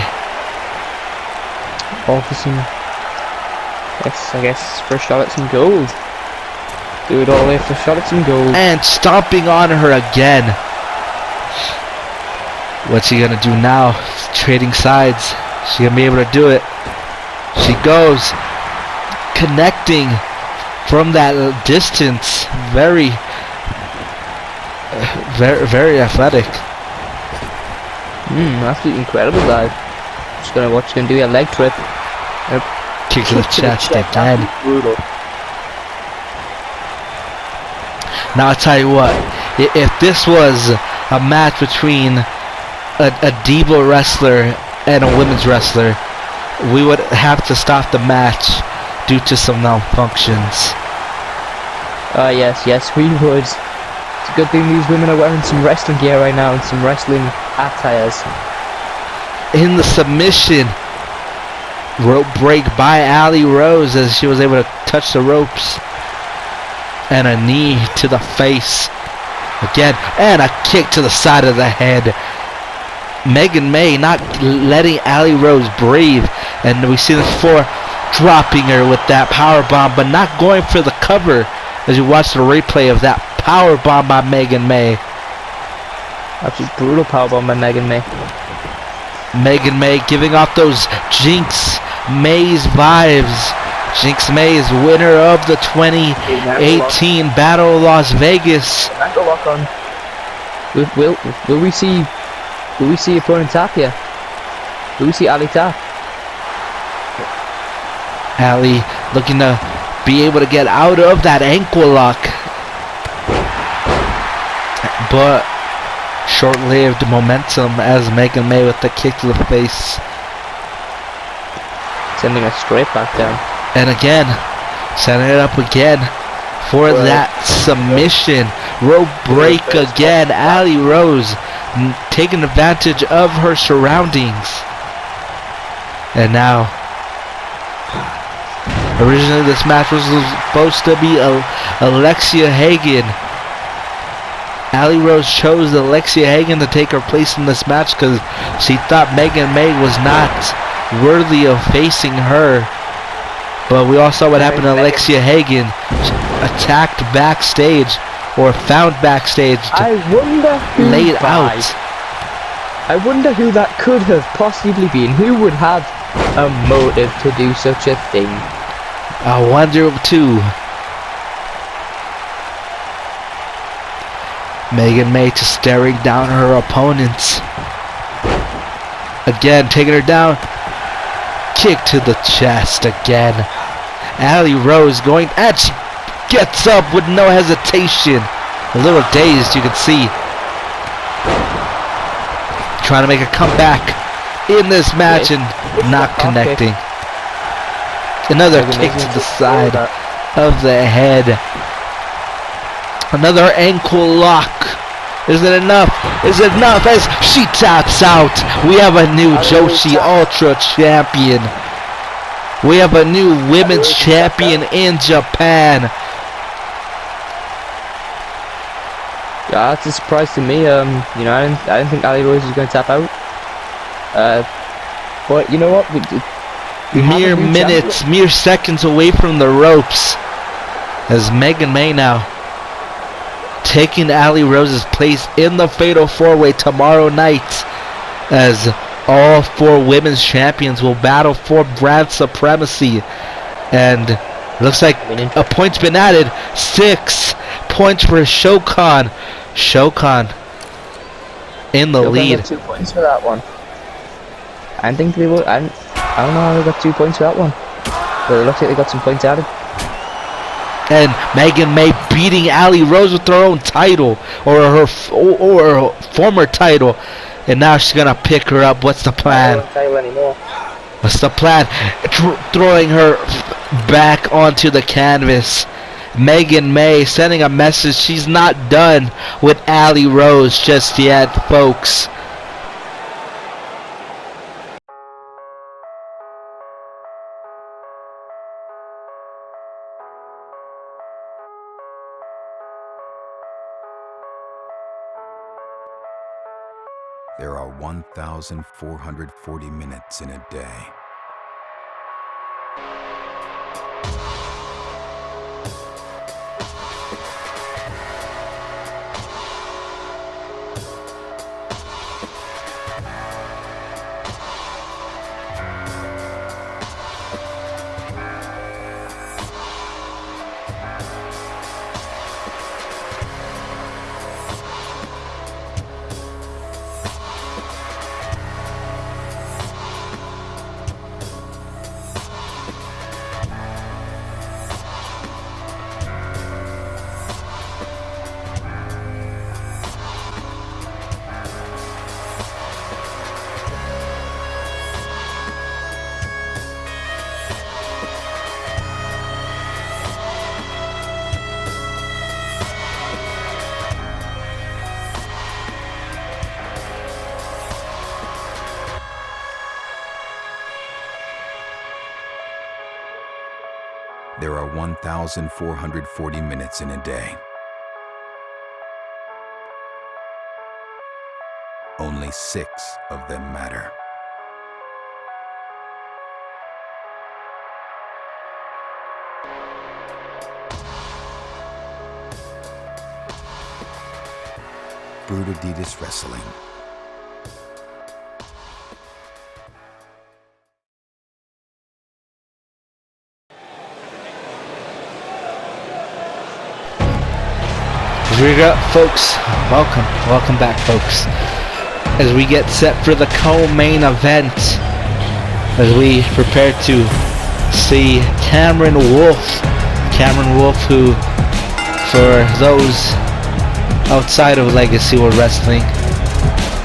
Focusing. I guess for a shot at some gold. Do it all the way for a shot at some gold. And stomping on her again. What's he gonna do now? Trading sides. She gonna be able to do it. She goes. Connecting from that distance. Very athletic. Absolutely incredible dive. Just gonna watch him do a leg trip. Kick to the chest again. Brutal. Now I'll tell you what, if this was a match between a Diva wrestler and a women's wrestler, we would have to stop the match due to some malfunctions. Yes, we would. It's a good thing these women are wearing some wrestling gear right now and some wrestling attires. In the submission, rope break by Ali Rose as she was able to touch the ropes. And a knee to the face. Again, and a kick to the side of the head. Megan May not letting Ali Rose breathe. And we see this before, dropping her with that power bomb, but not going for the cover as you watch the replay of that power bomb by Megan May. Absolutely brutal power bomb by Megan May. Megan May giving off those Jinx May's vibes. Jinx May is winner of the 2018 Battle of Las Vegas. Ankle lock on. Will we see opponent tap here? Will we see Ali tap? Ali looking to be able to get out of that ankle lock, but short-lived momentum as Megan May with the kick to the face. Sending her straight back down. And again, setting it up again for that submission. Rope break again. Ali Rose taking advantage of her surroundings. And now, originally this match was supposed to be Alexia Hagen. Ali Rose chose Alexia Hagen to take her place in this match because she thought Megan May was not worthy of facing her. But we all saw what happened to Alexia Hagen. Attacked backstage, or found backstage, I wonder who laid out. I wonder who that could have possibly been. Who would have a motive to do such a thing? I wonder too. Megan May just staring down her opponents. Again, taking her down. Kick to the chest again. Ali Rose going, and she gets up with no hesitation. A little dazed, you can see. Trying to make a comeback in this match and not connecting. Another kick to the side of the head. Another ankle lock. Is it enough? Is it enough? As she taps out, we have a new Joshi Ultra champion. We have a new women's champion in Japan. Yeah, that's a surprise to me. I didn't think Ali Rose was going to tap out. But you know what? We have Mere a new minutes, champion. mere seconds away from the ropes. As Megan May now taking Ali Rose's place in the Fatal 4-Way tomorrow night. As all 4 women's champions will battle for brand supremacy. And looks like a point's been added. 6 points for Shokan. Shokan in the Shokan lead. got 2 points for that one. I didn't think they would. I don't know how they got 2 points for that one. But it looks like they got some points added. And Megan May beating Ali Rose with her own title, or her former title, and now she's gonna pick her up. What's the plan? I don't title anymore. What's the plan? Throwing her back onto the canvas. Megan May sending a message. She's not done with Ali Rose just yet, folks. There are 1,440 minutes in a day. There are 1,440 minutes in a day. Only 6 of them matter. Brute Adidas Wrestling. Here we go, folks. Welcome back, folks. As we get set for the co-main event, as we prepare to see Cameron Wolf. Cameron Wolf, who, for those outside of Legacy World Wrestling,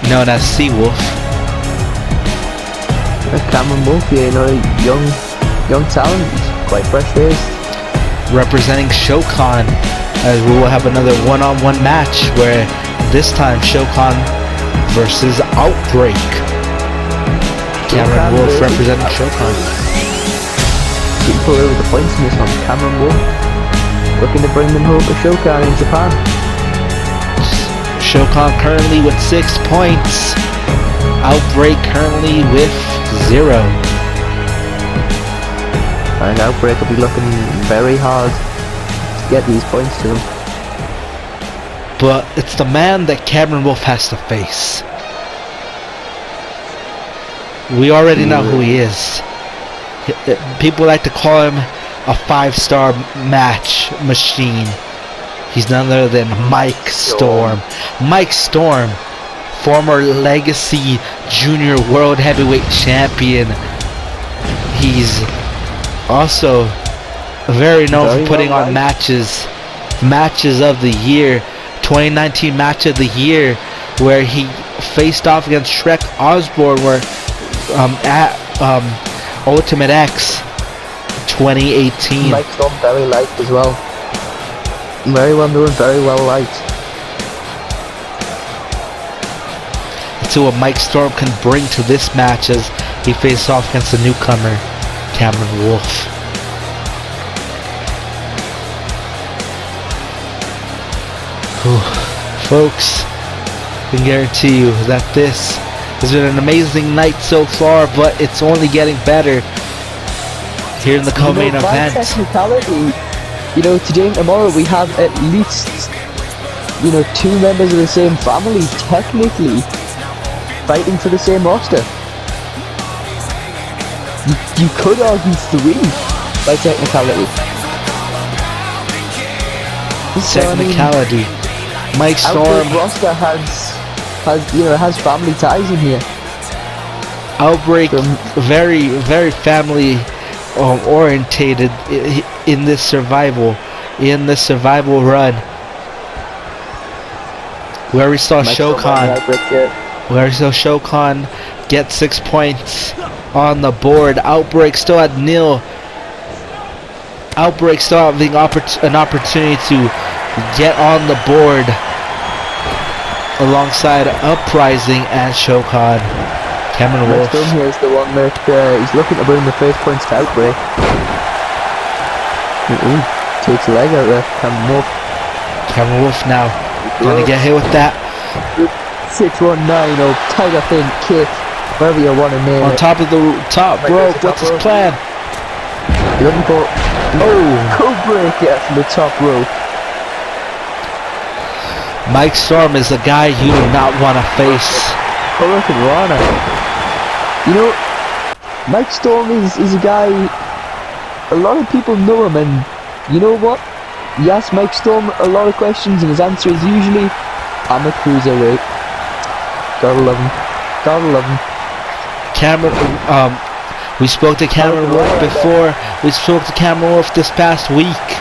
known as Seawolf. Cameron Wolf, young talent, quite fresh-faced. Representing Shokan, as we will have another one-on-one match where this time Shokan versus Outbreak. Cameron Wolf representing Shokan. People over the points in this one. Cameron Wolf looking to bring them home to Shokan in Japan. Shokan currently with 6 points. Outbreak currently with 0. And Outbreak will be looking very hard to get these points to them. But it's the man that Cameron Wolf has to face. We already know who he is. People like to call him a 5-star match machine. He's none other than Mike Storm. Mike Storm, former Legacy Junior World Heavyweight Champion. He's also very known for putting on matches of the year. 2019 match of the year, where he faced off against Shrek Osborne, where at Ultimate X 2018. Mike Storm very liked as well. Very well known, very well liked. Let's see what Mike Storm can bring to this match as he faces off against the newcomer Cameron Wolf. Whew. Folks, I can guarantee you that this has been an amazing night so far, but it's only getting better here in the co-main by event. technicality, today and tomorrow we have at least, two members of the same family technically fighting for the same roster. You could argue 3 by technicality. So, I mean, Technicality. Mike Storm. Outbreak roster has family ties in here. Outbreak, very, very family orientated in this survival run, where we saw Shokan get 6 points on the board. Outbreak still at nil. Outbreak still having an opportunity to get on the board alongside Uprising and Shokan. Cameron Wolf. Storm here is the one that he's looking to bring the first points to Outbreak. Takes a leg out there. Cameron Wolf. Cameron Wolf now gonna get hit with that. 619 or Tiger Fin kick, whatever you want to name On it. top of the top rope. What's his plan? You're looking for cold break from the top rope. Mike Storm is the guy you do not want to face. Hurricane Rana. Mike Storm is a guy, a lot of people know him, and you know what? You ask Mike Storm a lot of questions and his answer is usually, I'm a cruiserweight. Gotta love him. Gotta love him. Cameron, we spoke to Cameron Wolf before. We spoke to Cameron Wolf this past week,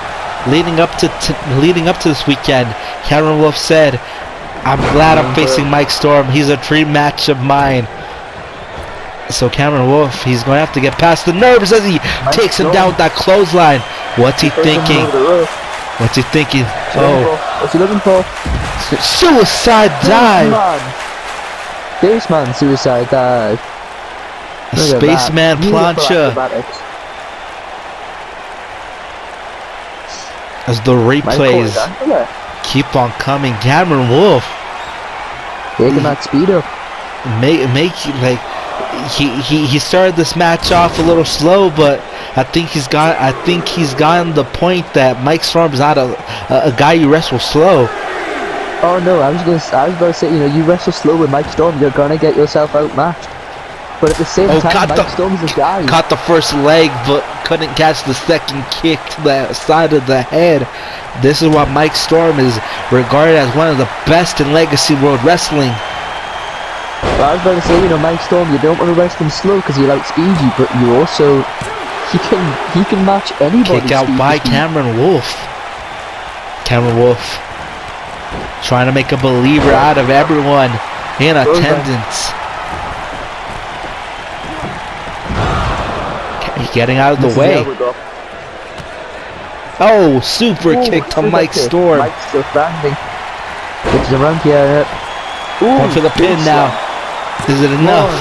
leading up to this weekend. Cameron Wolf said, "I'm glad I'm facing Mike Storm. He's a dream match of mine." So Cameron Wolf, he's going to have to get past the nerves as he takes him down with that clothesline. What's he thinking? What's he thinking? Oh, what's he looking for? suicide dive! Spaceman suicide dive. Spaceman plancha. As the replays keep on coming, Cameron Wolf taking that speed up. He started this match off a little slow, but I think he's gotten the point that Mike Storm's not a guy you wrestle slow. Oh no, I was about to say, you wrestle slow with Mike Storm, you're gonna get yourself outmatched. But at the same time, Mike Storm's a guy. Caught the first leg, but couldn't catch the second kick to the side of the head. This is why Mike Storm is regarded as one of the best in Legacy World Wrestling. Well, I was about to say, Mike Storm, you don't want to wrestle him slow because he'll outspeed you, but you also, he can match anybody. Kick out by Cameron Wolf. Cameron Wolf trying to make a believer out of everyone in attendance. Getting out of the way. Oh, super kick to Mike Storm. Mike's still standing. Which is around here. Going for the pin now. Is it enough?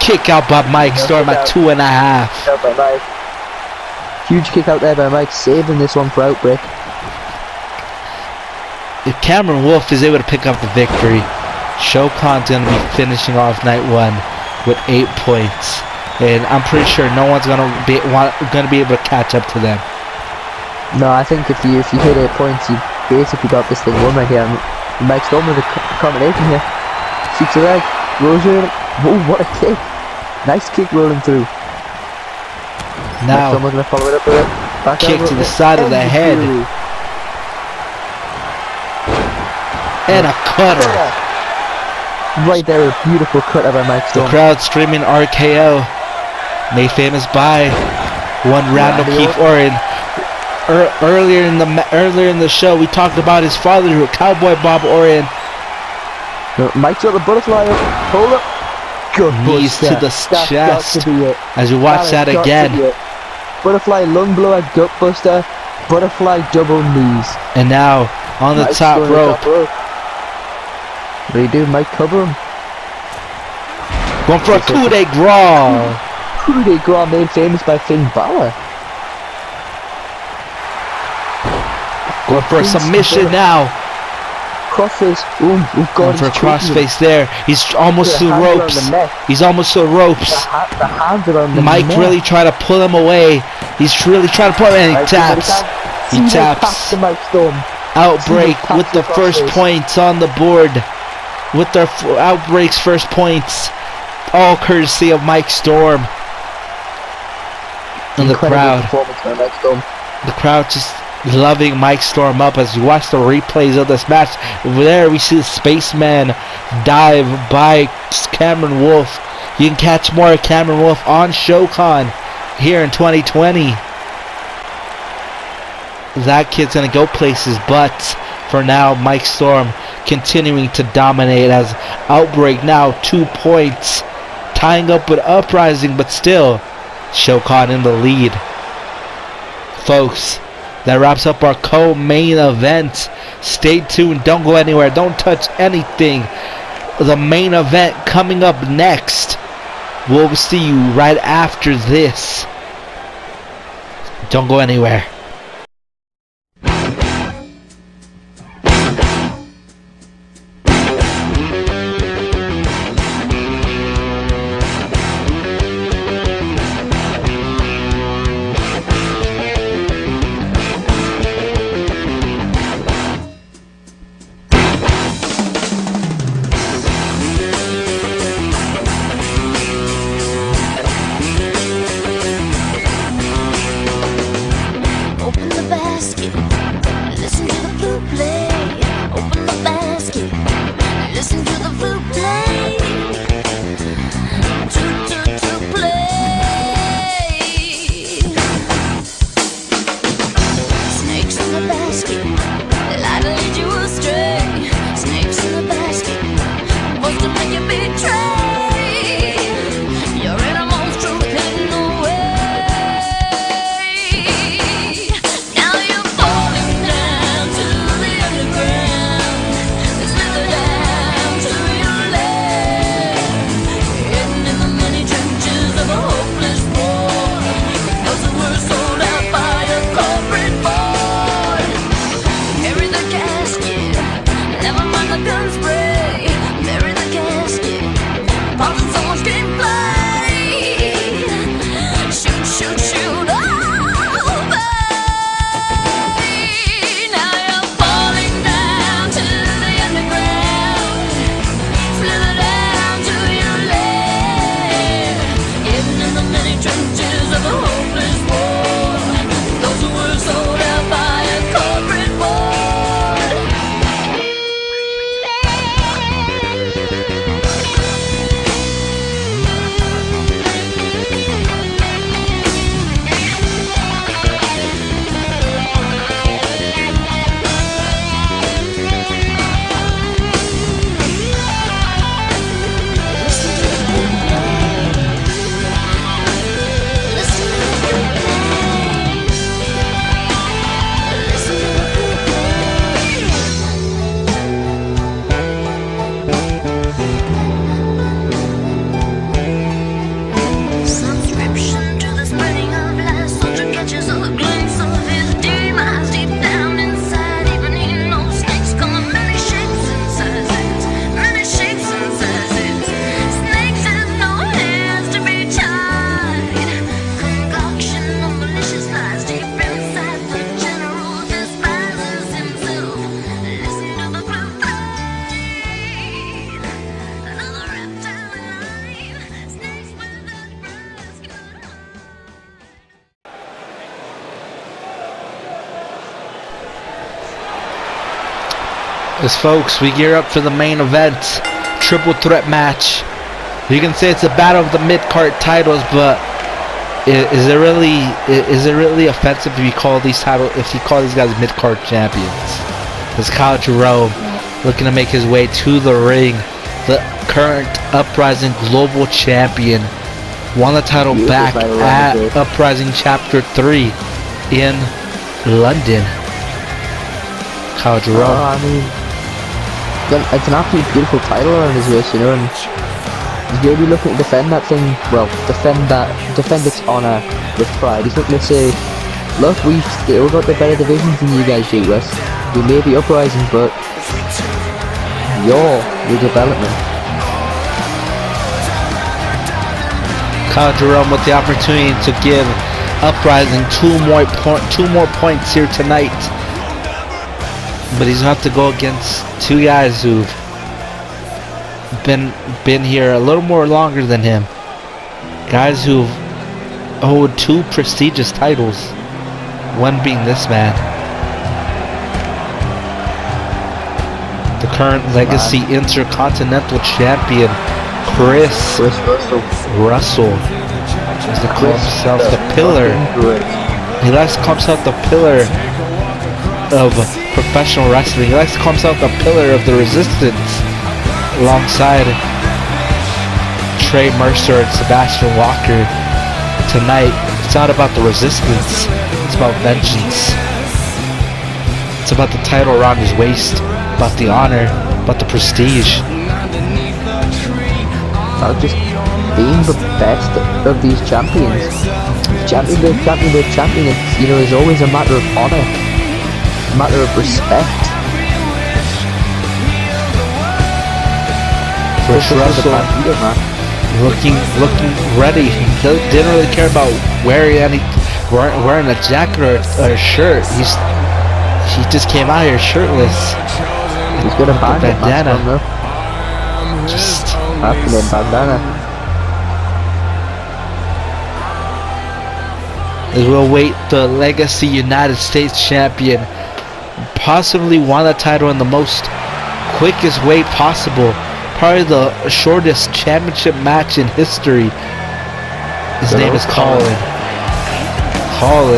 Kick out by Mike Storm at 2.5. Huge kick out there by Mike, saving this one for Outbreak. If Cameron Wolf is able to pick up the victory, Shokan's going to be finishing off night 1 with 8 points. And I'm pretty sure no one's gonna be able to catch up to them. No, I think if you hit 8 points, you basically got this thing won right here. And Mike Storm with a combination here. Shoots a leg, rolls in. Oh, what a kick! Nice kick rolling through. Now, Mike gonna follow it up with it. Back kick over to the side of the head. And a cutter. Right there, a beautiful cut by Mike Storm. The crowd screaming RKO. Made famous by one Randall Keith Orin. Earlier in the show, we talked about his father, Cowboy Bob Orin. No, Mike's got the butterfly up. Hold up. Good knees to the chest. As you watch that again. Butterfly lung blower, gut buster, butterfly double knees. And now on the top rope. What do you do? Mike cover him. Going for a coup de grace. Coup de grace made famous by Finn Balor. Going for a submission now. Crossface. Oh God. Going for a crossface there. He's almost to the ropes. He's almost to the ropes. The hands around the Mike neck. really trying to pull him away. He's really trying to pull him, and he taps. He taps. The Mike Storm. Outbreak Taps with the the first crossface. points on the board. With their Outbreak's first points. All courtesy of Mike Storm. And the Incredible crowd. performance by Mike Storm. The crowd just loving Mike Storm up as you watch the replays of this match. Over there we see the Spaceman dive by Cameron Wolf. You can catch more of Cameron Wolf on ShoCon here in 2020. That kid's gonna go places, but for now Mike Storm continuing to dominate as Outbreak now 2 points, tying up with Uprising, but still ShoCon in the lead. Folks, that wraps up our co-main event. Stay tuned, don't go anywhere, don't touch anything. The main event coming up next. We'll see you right after this. Don't go anywhere. Open the basket, listen to the flute play. Open the basket, listen to the flute play. To play. Snakes in the basket, lie to lead you astray. Snakes in the basket, what's to make you betray? Your innermost truth hidden away. Now you're falling down to the underground, slither down to your lair, hidden in the many trenches of a hopeless war. Those who were sold out by a corporate board. Bury the casket, never mind the gun spray. Bury the casket, pausing someone's gameplay. Shoot, shoot, shoot, oh, babe. Now you're falling down to the underground, slither down to your lair, hidden in the many trenches of a hopeless war. Those who were sold out by a corporate board. Subscription to the spreading of lies. Soldier catches a glimpse of his demise deep down inside. Even he knows snakes come in many shapes and sizes. Many shapes and sizes. Snakes have no hands to be tied. Concoction of malicious lies deep inside. The general despises himself. Listen to the blue blade. Another reptile alive. Snakes without breath could hide. As folks, we gear up for the main event, triple threat match. You can say it's a battle of the mid-card titles, but is it really offensive if you call these guys mid-card champions? It's Kyle Jerome looking to make his way to the ring. The current Uprising Global Champion won the title back at Uprising Chapter 3 in London. Kyle Jerome. I mean, it's an absolutely beautiful title around his waist, you know, and He's really looking to defend that thing, well, defend its honour with pride. He's looking to say, look, we've still got the better divisions than you guys do, Wes. We may be uprising, but you're your development. Kyle Jerome with the opportunity to give Uprising two more points here tonight. But he's going to have to go against two guys who've been here a little more longer than him. Guys who've hold two prestigious titles. One being this man, the current Legacy Intercontinental Champion, Chris Russell. He's the call himself the pillar. He likes to call himself the pillar of professional wrestling. He likes to call himself the pillar of the resistance, alongside Trey Mercer and Sebastian Walker. Tonight, it's not about the resistance, it's about vengeance. It's about the title around his waist, about the honor, about the prestige. About just being the best of these champions. Champion, it's, you know, is always a matter of honor, a matter of respect. Chris Russell looking ready. He didn't really care about wearing a jacket or a shirt. He just came out here shirtless. He's got a bandana. Just after the bandana. As we'll wait, the Legacy United States Champion possibly won the title in the most quickest way possible. Probably the shortest championship match in history. His name is Colin.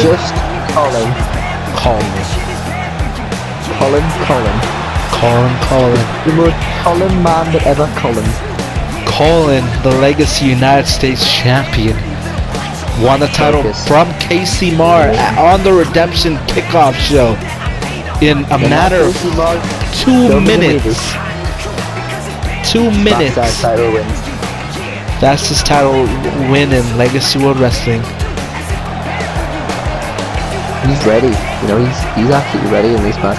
Just Colin. The most Colin man that ever Colin. Colin, the Legacy United States Champion, won the title from Casey Marr on the Redemption Kickoff Show in a matter of 2 minutes. 2 minutes. That's his title win in Legacy World Wrestling. He's ready. You know, he's absolutely ready in this match.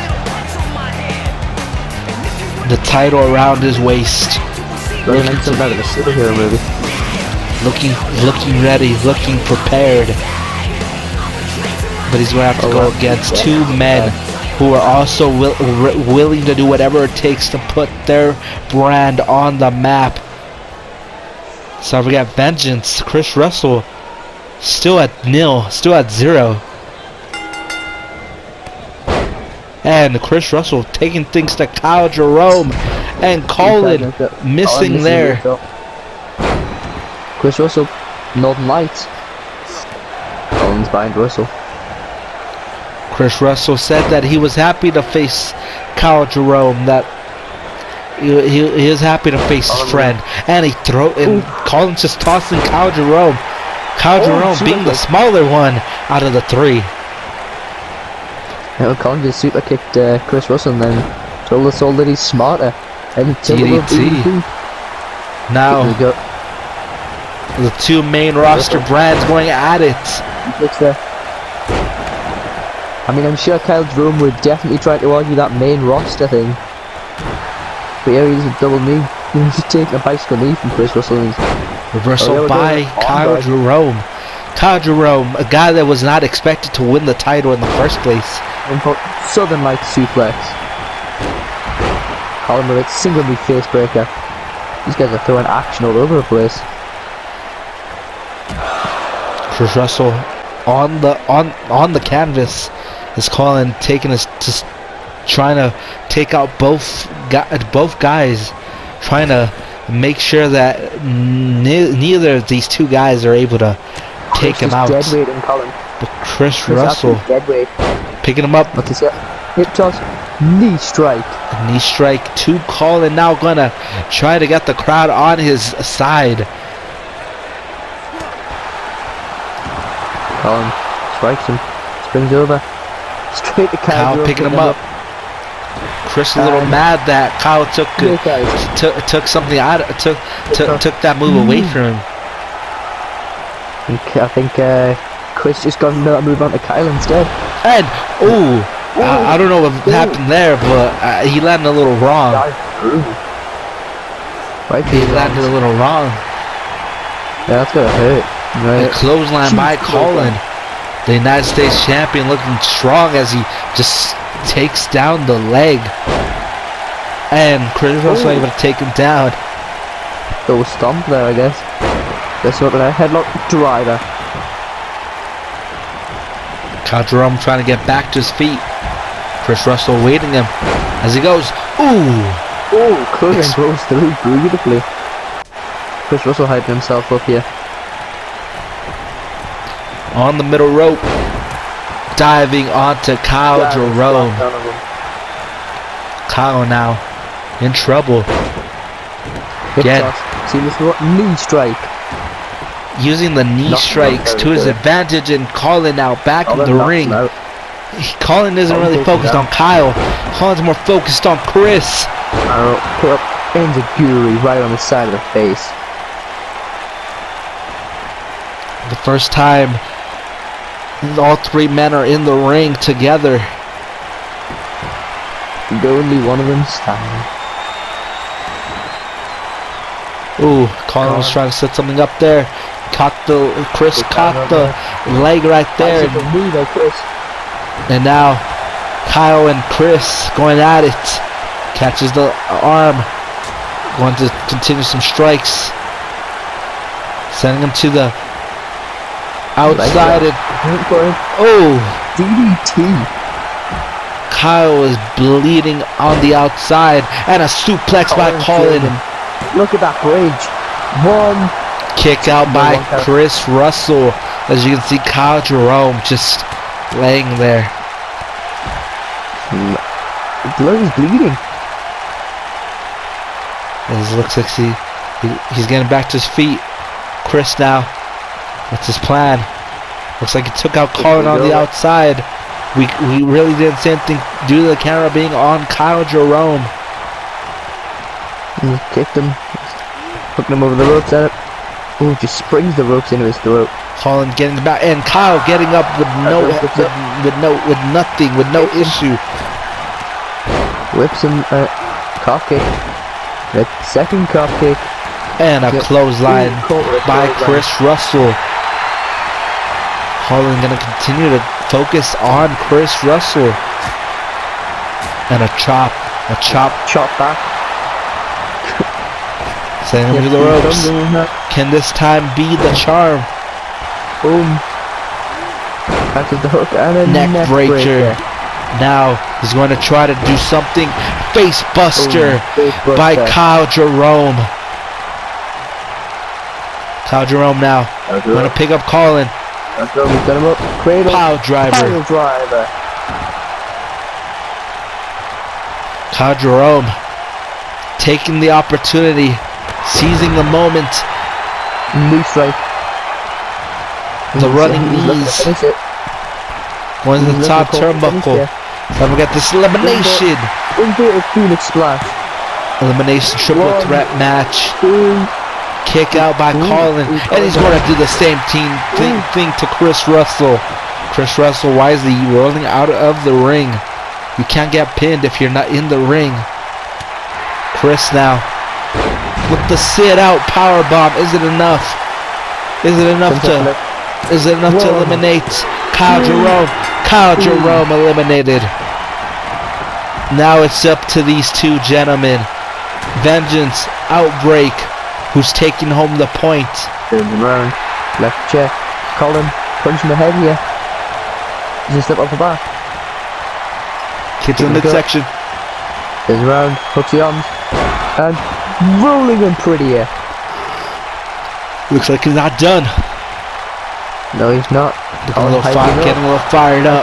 The title around his waist. Looking like something out of a superhero movie. Looking ready, looking prepared. But he's going to have to go against two men who are also willing to do whatever it takes to put their brand on the map. So we got Vengeance, Chris Russell, still at 0. And Chris Russell taking things to Kyle Jerome, and Colin missing there. Chris Russell, Northern Lights. Colin's behind Russell. Chris Russell said that he was happy to face Kyle Jerome, that he was happy to face his friend, and Colin's just tossing Kyle Jerome. Kyle Jerome being the smaller one out of the three. Yeah, Colin just super kicked Chris Russell and then told us all that he's smarter. And DDT. Now the two main roster brands going at it. I mean, I'm sure Kyle Jerome would definitely try to argue that main roster thing. But yeah, he's a double knee. He's just taking a bicycle knee from Chris Russell. Reversal by Kyle Jerome. Kyle Jerome, a guy that was not expected to win the title in the first place. Southern Light suplex. Colin with a single knee face breaker. These guys are throwing action all over the place. Chris Russell on the canvas is Colin taking us to trying to take out both guys, trying to make sure that neither of these two guys are able to take him out. Dead weight in Colin. But Chris Russell dead weight. Picking him up. What's this? Hip toss, knee strike. Knee strike to Colin, now gonna try to get the crowd on his side. Colin strikes him, springs over, straight to Kyle picking him up. Chris a little mad that Kyle took something out, took that move away from him. I think Chris just got another move onto Kyle instead. And I don't know what happened there, but he landed a little wrong. Right, He landed a little wrong. Yeah, that's gonna hurt. Right. A clothesline by Colin, the United States champion, looking strong as he just takes down the leg. And Chris also able to take him down. Little stomp there, I guess. They're sort of a headlock driver. Kyle Jerome trying to get back to his feet. Chris Russell waiting him as he goes. Oh, Chris goes through beautifully. Chris Russell hyping himself up here. On the middle rope, diving onto Kyle Jerome. Kyle now in trouble. Again, see this knee strike. Using the knee strikes to his advantage, and Colin now back in the ring. Colin isn't really focused on Kyle. Colin's more focused on Chris. Put up Enziguri right on the side of the face. The first time all three men are in the ring together. Only one of them standing. Colin was trying to set something up there. Chris caught the leg right there. And now Kyle and Chris going at it. Catches the arm. Going to continue some strikes. Sending him to the outside. DDT. Kyle is bleeding on the outside. And a suplex by Colin. Look at that bridge. One. Kick out by Chris Russell. As you can see, Kyle Jerome just laying there. Blood is bleeding. It looks like he's getting back to his feet. Chris now. What's his plan? Looks like he took out Colin on the outside. We really didn't see anything due to the camera being on Kyle Jerome. He kicked him. Hooking him over the ropes at it. Oh, just springs the ropes into his throat. Colin getting back, and Kyle getting up with nothing, with no issue. Whips him, cock kick. The second cock kick. And a clothesline by Chris Russell. Colin gonna continue to focus on Chris Russell. And a chop back. Sending him to the ropes. Can this time be the charm? Boom. Catches the hook and a neck breaker. Now he's going to try to do something. Face buster by Kyle Jerome. Kyle Jerome now going to pick up Colin. He's got him up. Cradle. Pile driver. Kyle Jerome taking the opportunity, seizing the moment. Knee strike. The running knees. Going to the top turnbuckle. So we got this elimination. Inverted Phoenix splash. Elimination triple threat match. Kick out by Colin. And he's going to do the same thing to Chris Russell. Chris Russell wisely rolling out of the ring. You can't get pinned if you're not in the ring. Chris now with the sit out power bomb. Is it enough? Is it enough to eliminate Kyle Jerome? Kyle Jerome eliminated. Now it's up to these two gentlemen. Vengeance, Outbreak, who's taking home the point. Turns around, left check. Colin, punch in the head here. He's a step off the back. Kick to the midsection. Turns around, hooks the arms, and rolling him pretty here. Looks like he's not done. No, he's not. Getting a little fired up.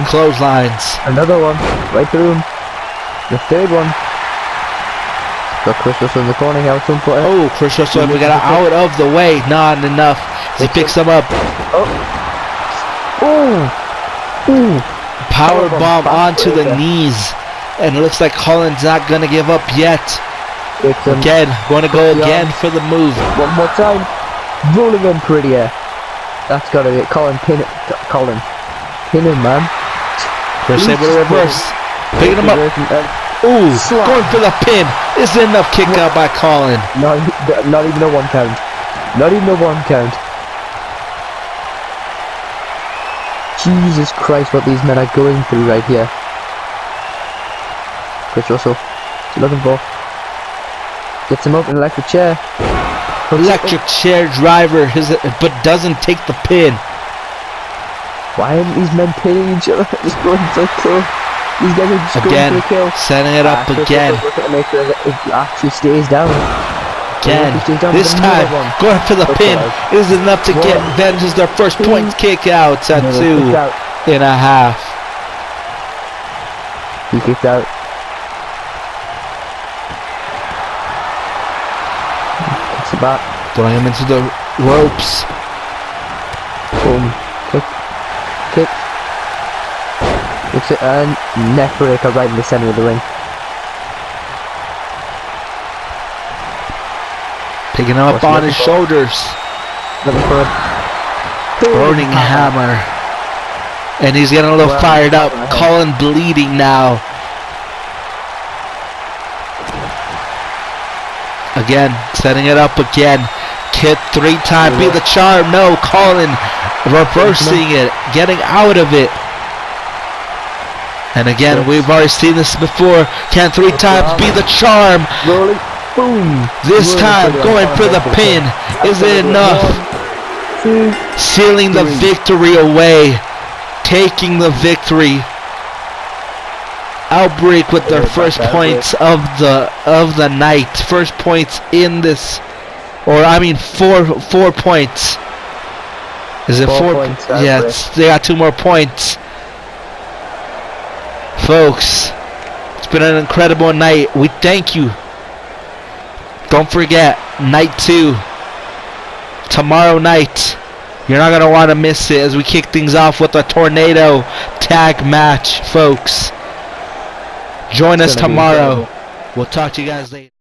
Clotheslines. Another one, right through him. The third one. Got Chris Russell in the corner here at some point. Oh, Chris Russell, we got out of the way. Not enough. He picks him up. Oh. Power bomb onto the knees. And it looks like Colin's not going to give up yet. Again, going to go again for the move. One more time. Rolling in prettier. That's got to be it. Colin, pin it. Colin. Pin him, man. First able to reverse. Picking him up. Ooh, going for the pin. Is enough kick out by Colin. Not even a 1 count. Not even a 1 count. Jesus Christ, what these men are going through right here. Chris Russell. What's he looking for? Gets him up in an electric chair. Electric chair driver, but doesn't take the pin. Why aren't these men pinning each other? Just going for a kill. These guys are just Again, going for a kill. setting it up again. Looking to make sure that it actually stays down. Again, this time, going for the pin is enough to get Vengeance their first point kick out at 2.5. He kicked out. Kicks it back. Throwing him into the ropes. Boom. Kick. Kick. Kicks it and neck breaker right in the center of the ring. Picking him up on his shoulders. Looking for a Burning hammer. And he's getting a little fired up. Colin bleeding now. Again, setting it up again. Kit 3 times. Be the charm. No, Colin reversing it. Getting out of it. And again, we've already seen this before. Can 3 times be the charm? rolling. Boom. This time, going for the pin. Is it enough? 1, 2, Sealing the victory away. Taking the victory. Outbreak with their first points of the night. First points in this, or I mean 4 points. Is it 4 points? Yeah, they got 2 more points. Folks, it's been an incredible night. We thank you. Don't forget, night 2, tomorrow night. You're not going to want to miss it as we kick things off with a tornado tag match, folks. Join us tomorrow. We'll talk to you guys later.